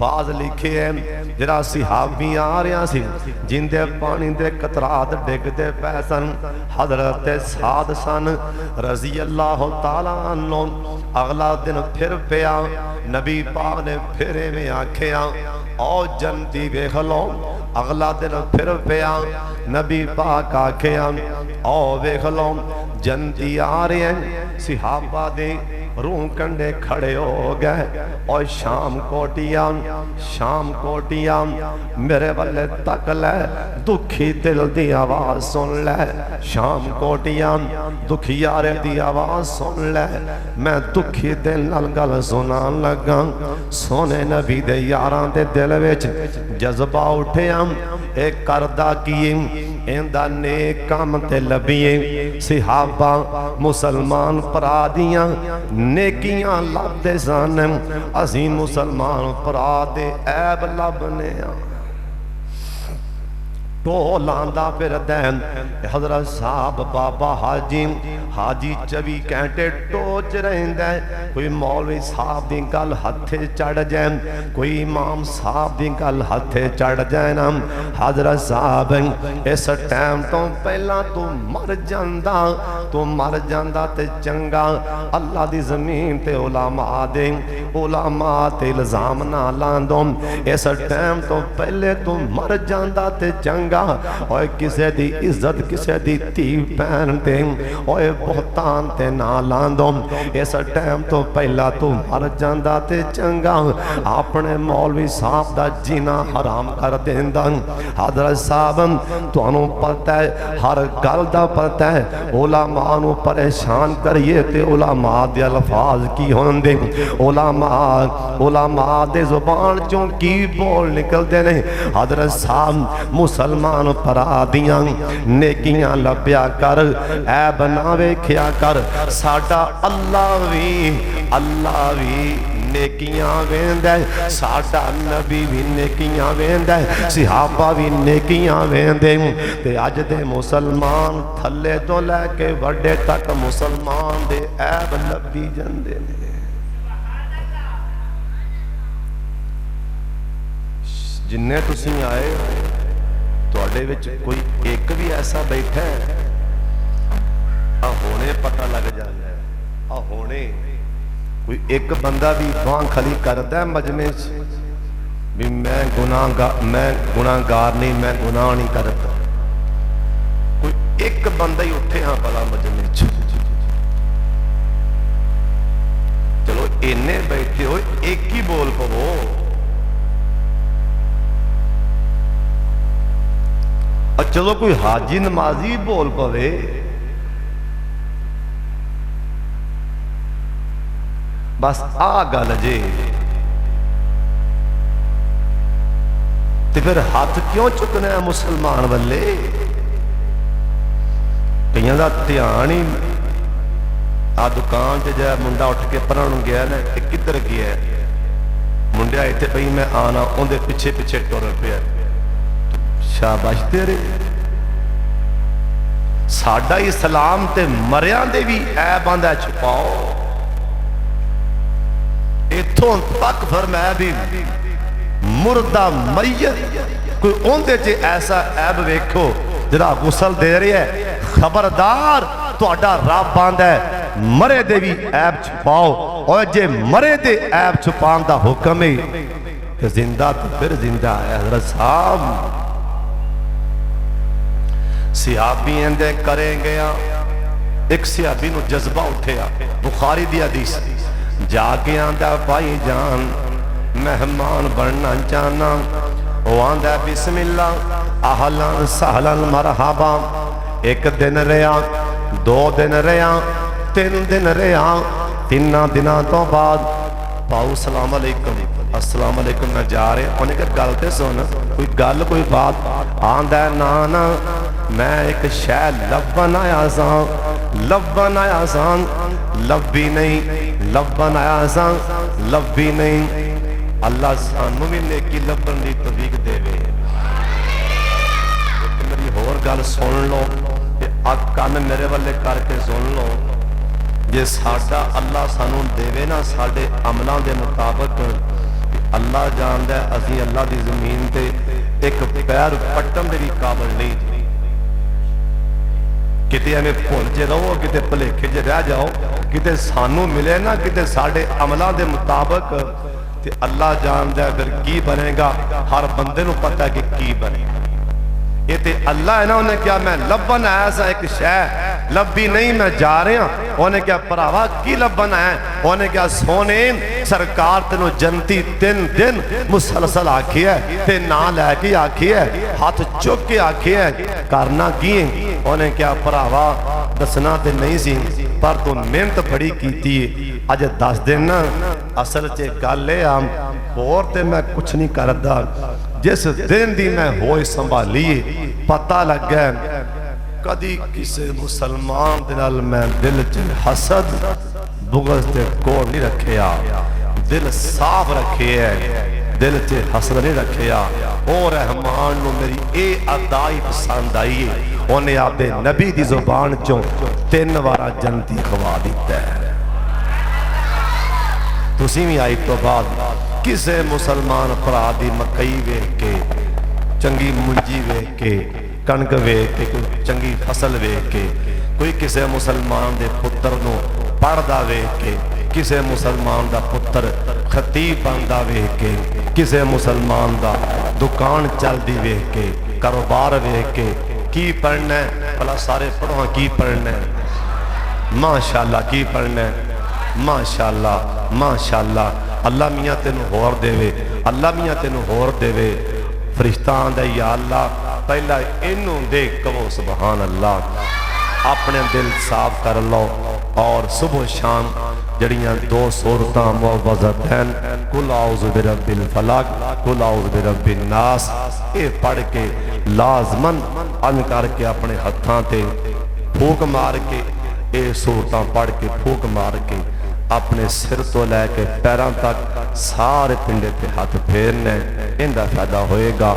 बाज लिखे है, जरा सिहाबी आ रहा सी, जिंदे पानी दे कतरात डिगदे पै सन, हजरत साद सन रजी अल्लाह तआला अन्हु। अगला दिन फिर पिया, नबी पाक ने फिर में आखिया, ओ जनती वेख लो। अगला दिन फिर पिया, नबी पाक आखिया, ओ वेख लो जनती आ रहे हैं। सिहाबा दे रूह कंडे खड़े हो गए, और शाम कोटिया मेरे वाले तक लै, दुखी दिल दी आवाज सुन लै। शाम कोटिया दुखियारे दी आवाज सुन लै, मैं दुखी दिल नाल गल सुनान लगा। सोने नबी दे यारां दे दिल विच जज्बा उठिया, ए करदा की इंदा नेक काम ते लभीए। सिहाबा मुसलमान भरा दियां नेकियां लभदे सन, असीं मुसलमान भरा दे ऐब लभने आ। ढोल आंदा फिरदा है, हजरत साहब बाबा हाजी 24 घंटे टोच रहिंदा है। कोई मौलवी साहब दी गल हथे चढ़ जाए, कोई इमाम साहब दी गल हथे चढ़ जाए ना, हजरत साहब इस टाइम तो पहला तू मर जांदा ते चंगा। अल्लाह दी जमीन ते उलामा ते इल्जाम ना लांदो, इस टाइम तो पहले तू मर जांदा ते चंगा। ओए किसे दी इज्जत किसे दी धी भैन ते ओए बहुतान ते ना लांदो, इस टाइम तो पहला तू मर जांदा ते चंगा। अपने मौलवी साहब दा जीना हराम कर देंदा। हजरत साहब तुहानू पता है, हर गल दा पता है, उलामा नू परेशान करिए ते उलामा दे अल्फाज की होंदे, उलामा दे जुबान चों की बोल निकलदे ने। हजरत साहब मुसलमान भरा दियां नेकियां लभ्या कर, ऐब ना वेख्या कर। साडा अल्लाह भी नेकियां वेंदा है, साडा नबी भी नेकियां वेंदा है, सिहाबा भी नेकियां वेंदे। ते अज दे मुसलमान थल्ले तो लैके वड्डे तक मुसलमान दे ऐब लभी जांदे ने। जिन्ने तुसीं आए तुहाडे विच कोई एक भी ऐसा बैठा है, होने पता लग जाता है। होने कोई एक बंदा भी बांह खली करता मजमे भी मैं गुनाहगार नहीं, मैं गुनाह नहीं करता। कोई एक बंदा ही उठे हाँ भला मजमे इन्ने बैठे हो एक ही बोल पवो। और चलो कोई हाजी नमाजी बोल पवे, बस आ गल जे। ते फिर हाथ क्यों चुकना है मुसलमान वाले? कईयां दा ध्यान ही आ दुकान से जै मुंडा उठ के परां नूं गया ना, किधर गया मुंडिया इत्थे पई मैं आना, उहदे पिछे पिछे टुर पिया। शाबाश तेरे। साडा इस्लाम ते मरियां दे भी ऐब आंदा छुपाओ। इत्थों तक फरमाया भी मुर्दा मैयत कोई उहदे च ऐसा ऐब वेखो जिहड़ा गुसल दे रहा है, खबरदार तुहाडा रब आंदा है मरे दे भी ऐब छुपाओ। और जे मरे दे ऐब छुपाने दा हुक्म है तो जिंदा तो फिर जिंदा है। हज़रत साहब सिहाबी इंदे करे गया, एक सिहाबी नूं जज्बा उठिया, बुखारी दी हदीस, जाके आंदा भाई जान मेहमान बनना चाहना। वो आंदा बिस्मिल्ला आहलन सहलन मरहबा। एक दिन रहा, 2 दिन रहा, 3 दिन रहा, 3 दिनों तो बाद पाऊ सलाम अलैकुम, अस्सलाम अलैकुम मैं जा रहे। उन्हें कहा गल तो सुन, कोई गल कोई बात। आंदा ना ना मैं एक शह लभन आया सा, लभन आया सा, लभी नहीं, लभन आया सा, लभी नहीं। अल्लाह सानू भी नेकी लभन की तौफीक देवे। मेरी होर गल सुन लो, कन मेरे वाले करके सुन लो। जे साडा अल्लाह सानू देवे ना साडे अमलों के मुताबिक, अल्लाह जानदा है असीं अल्लाह की जमीन ते एक पैर पट्टन दे भी काबिल नहीं। किते एवें भुल च रहो, किते भुलेखे च रह जाओ, किते सानू मिले ना किते साडे अमलों के मुताबिक, ते अल्लाह जानदा है फिर की बनेगा। हर बंदे नूं पता है कि की बनेगा। ये ते अल्लाह है ना, उन्हें क्या मैं लभन आया सा एक शह, लभी नहीं मैं जा रहा। उन्हें क्या भरावा की लभन आया? उन्हें क्या सोने सरकार तेनों जनती 3 दिन मुसलसल आखी है ते ना लैके आखी है, हाथ चुक के आखी है, करना की है? उन्हें क्या भरावा दसना तो नहीं सी, पर तू मेहनत बड़ी की अज 10 दिन। असल च गल आम होर ते मैं कुछ नहीं करदा। जिस दिन दी मैं होए संभाली पता लगा कदी किसी मुसलमान दे नाल मैं दिल च हसद बुगज ते कोड़ नहीं रखिया, दिल साफ रखे है, दिल च हसद नहीं रखिया। ओ रहमान नूं मेरी ये अदाई पसंद आई है, उन्हें आपदे नबी दी जुबान चों 3 वार जन्नती खवा दिता है। तुसीं भी आई तो बाद किसी मुसलमान भरा दी मकई वेख के, चंगी मुंजी वेख के, कणक वेख के, कोई चंगी फसल वेख के, कोई किसी मुसलमान दे पुत्र नूं पढ़दा वेख के, किसी मुसलमान दा पुत्र खतीब बनदा वेख के, किसी मुसलमान दा दुकान चलदी वेख के, कारोबार वेख के, की पढ़ना है भला सारे पढ़ो की पढ़ना है? माशाअल्लाह की पढ़ना है? माशाअल्लाह माशाअल्लाह। अल्लाह मियाँ तेनू होर देवे, अल्लाह मियाँ तेनू होर देवे। फरिश्ता आंदा या अल्लाह पहला इनू दे कहो सुबहान अल्लाह। अपने दिल साफ कर लो और सुबह शाम जड़ियां 2 सूरतां मुअव्वज़तैन कुल औज़ु बिरब्बिल फलक कुल औज़ु बिरब्बिन नास, ये पढ़ के लाजमन अन करके अपने हत्थां ते फूक मार के, ये सूरतां पढ़ के फूक मार के अपने सिर तो लैके पैरों तक सारे पिंडे ते हाथ फेरने, इनका फायदा होएगा।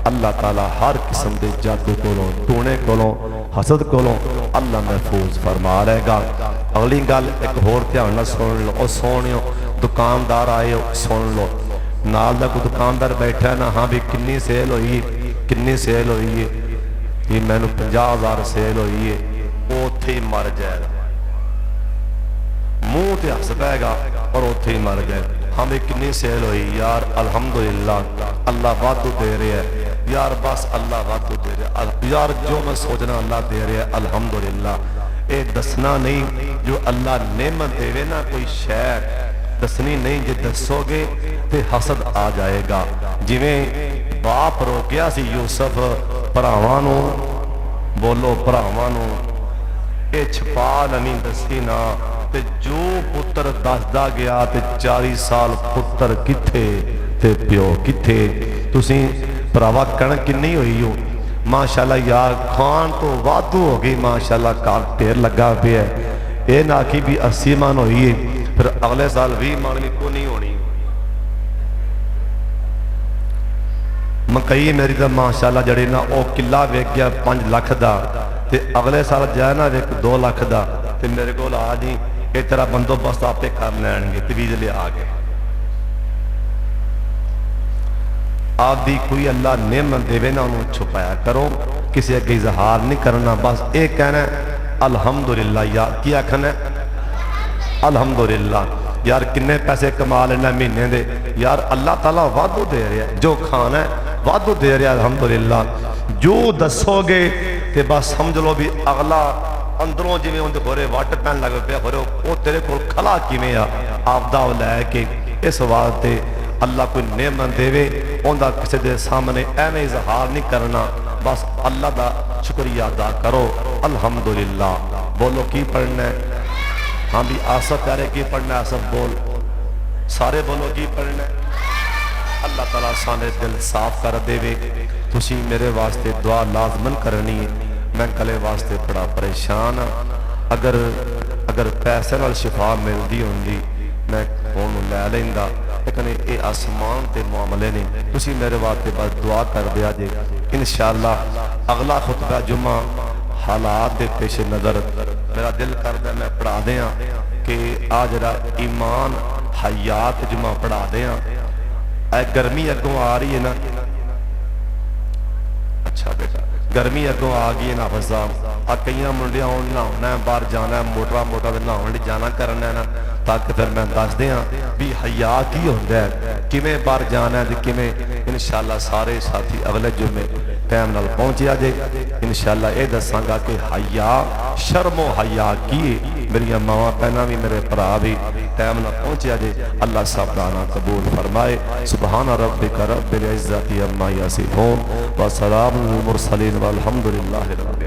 अल्लाह ताला हर किस्म के जादू कोलों, टूने कोलों, हसद कोलों अल्लाह महफूज फरमा लेगा। अगली गल एक होर ध्यान नाल सुन लो, और सोनियो दुकानदार आए हो सुन लो, नाल दा कोई दुकानदार बैठा ना, हाँ भी किन्नी सेल हुई, किन्नी सेल हुई है, ये मैनू 50,000 सेल हुई है, वो उत्थे ही मर जाएगा, मुंह ते हस पैगा और उत्थे ही मर गए। हाँ भी किन्नी सेल हुई यार, अल्हम्दुलिल्लाह अल्लाह वाधू दे रहा है यार, बस अल्लाह वाधू दे रहा है यार, जो मैं सोचना अल्लाह दे रहा है अल्हम्दुलिल्लाह। ये दसना नहीं, जो अल्लाह नेमत देवे ना कोई शह, दसनी नहीं, जे दसोगे तो हसद आ जाएगा। जिवें बाप रोकिया सी यूसुफ भरावां नूं, बोलो भरावां नूं, ये छपा नहीं दसी ना, ते जो पुत्र दसदा गया ते 40 साल पुत्र किथे ते प्यो किथे। तुसी भरावा कणक किन्नी हुई हो माशाअल्लाह यार, खान तो वाधू हो गई माशाअल्लाह, काल ढेर लगा पे है। ये ना कि भी 80 मन हुई है, फिर अगले साल 20 मन भी को नहीं होनी। मकई मेरी तो माशाअल्लाह जड़ी ना वो किला वेच गया 5 लाख का, ते अगले साल जाए ना वेच 2 लाख का, ते मेरे को आ जी ये तेरा बंदोबस्त आपे कर लैणगे ते बीज लिया गए। आपदी कोई अल्लाह नेमत देवे ना उन्होंने छुपाया करो, किसी अगे इजहार नहीं करना, बस ये कहना अल्हम्दुलिल्लाह। यार की आखना अल्हम्दुलिल्लाह। यार किन्ने पैसे कमा लेना महीने दे, यार अल्लाह ताला वाधू दे रहा है, जो खाना है वाधू दे रहा है अल्हम्दुलिल्लाह। जो दसोगे तो बस समझ लो भी अगला अंदरों जिमें उनके होरे वट पैन लग पे होरे वो तेरे को खला किवें आ आपदा लैके। इस वास्ते अल्लाह कोई नेमत देवे उनका किसी के सामने एवं इजहार नहीं करना, बस अल्लाह का शुक्रिया अदा करो अल्हम्दुलिल्लाह। बोलो की पढ़ना है? हाँ भी आसफ प्यारे की पढ़ना है? आसफ बोल, सारे बोलो की पढ़ना है? अल्लाह ताला सारे दिल साफ कर देवे। तुसी मेरे वास्ते दुआ लाजमन करनी है। मैं कले वास्ते बड़ा परेशान हाँ, अगर पैसे नाल शिफा मिलती होंगी मैं फोन लै लेंदा, लेकिन ये आसमान के मामले ने। तुसी मेरे वास्ते बस दुआ कर दिया जे, इंशाअल्लाह अगला खुतबा जुम्मा हालात के पेश नज़र मेरा दिल करता मैं पढ़ा दें कि आ जरा ईमान हयात जुम्मा पढ़ा दें। गर्मी अगों आ रही है ना, अच्छा बेटा गर्मी अगों आ गई है ना, फसा आ कई मुंडिया हूँ नहाना है, बाहर जाना है, मोटर नहाने जाना करना है ना, ताकि फिर मैं दस दियाँ भी हया की होंदा है, किवें बाहर जाना है, किवें इंशाअल्लाह सारे साथी अगले जुम्मे टाइम नाल पहुंचे आ जाए। इंशाअल्लाह ये दसांगा कि हया शर्मो हया की मेरिया मावां भैनां भी मेरे भरा भी टाइम नाल पहुंचे आ जाए। अल्लाह सब दाना कबूल फरमाए। सुबहान रब्बिका रब्बिल इज्जति अम्मा यसिफून व सलामुल मुरसलीन वल्हम्दुलिल्लाहि रब्बिल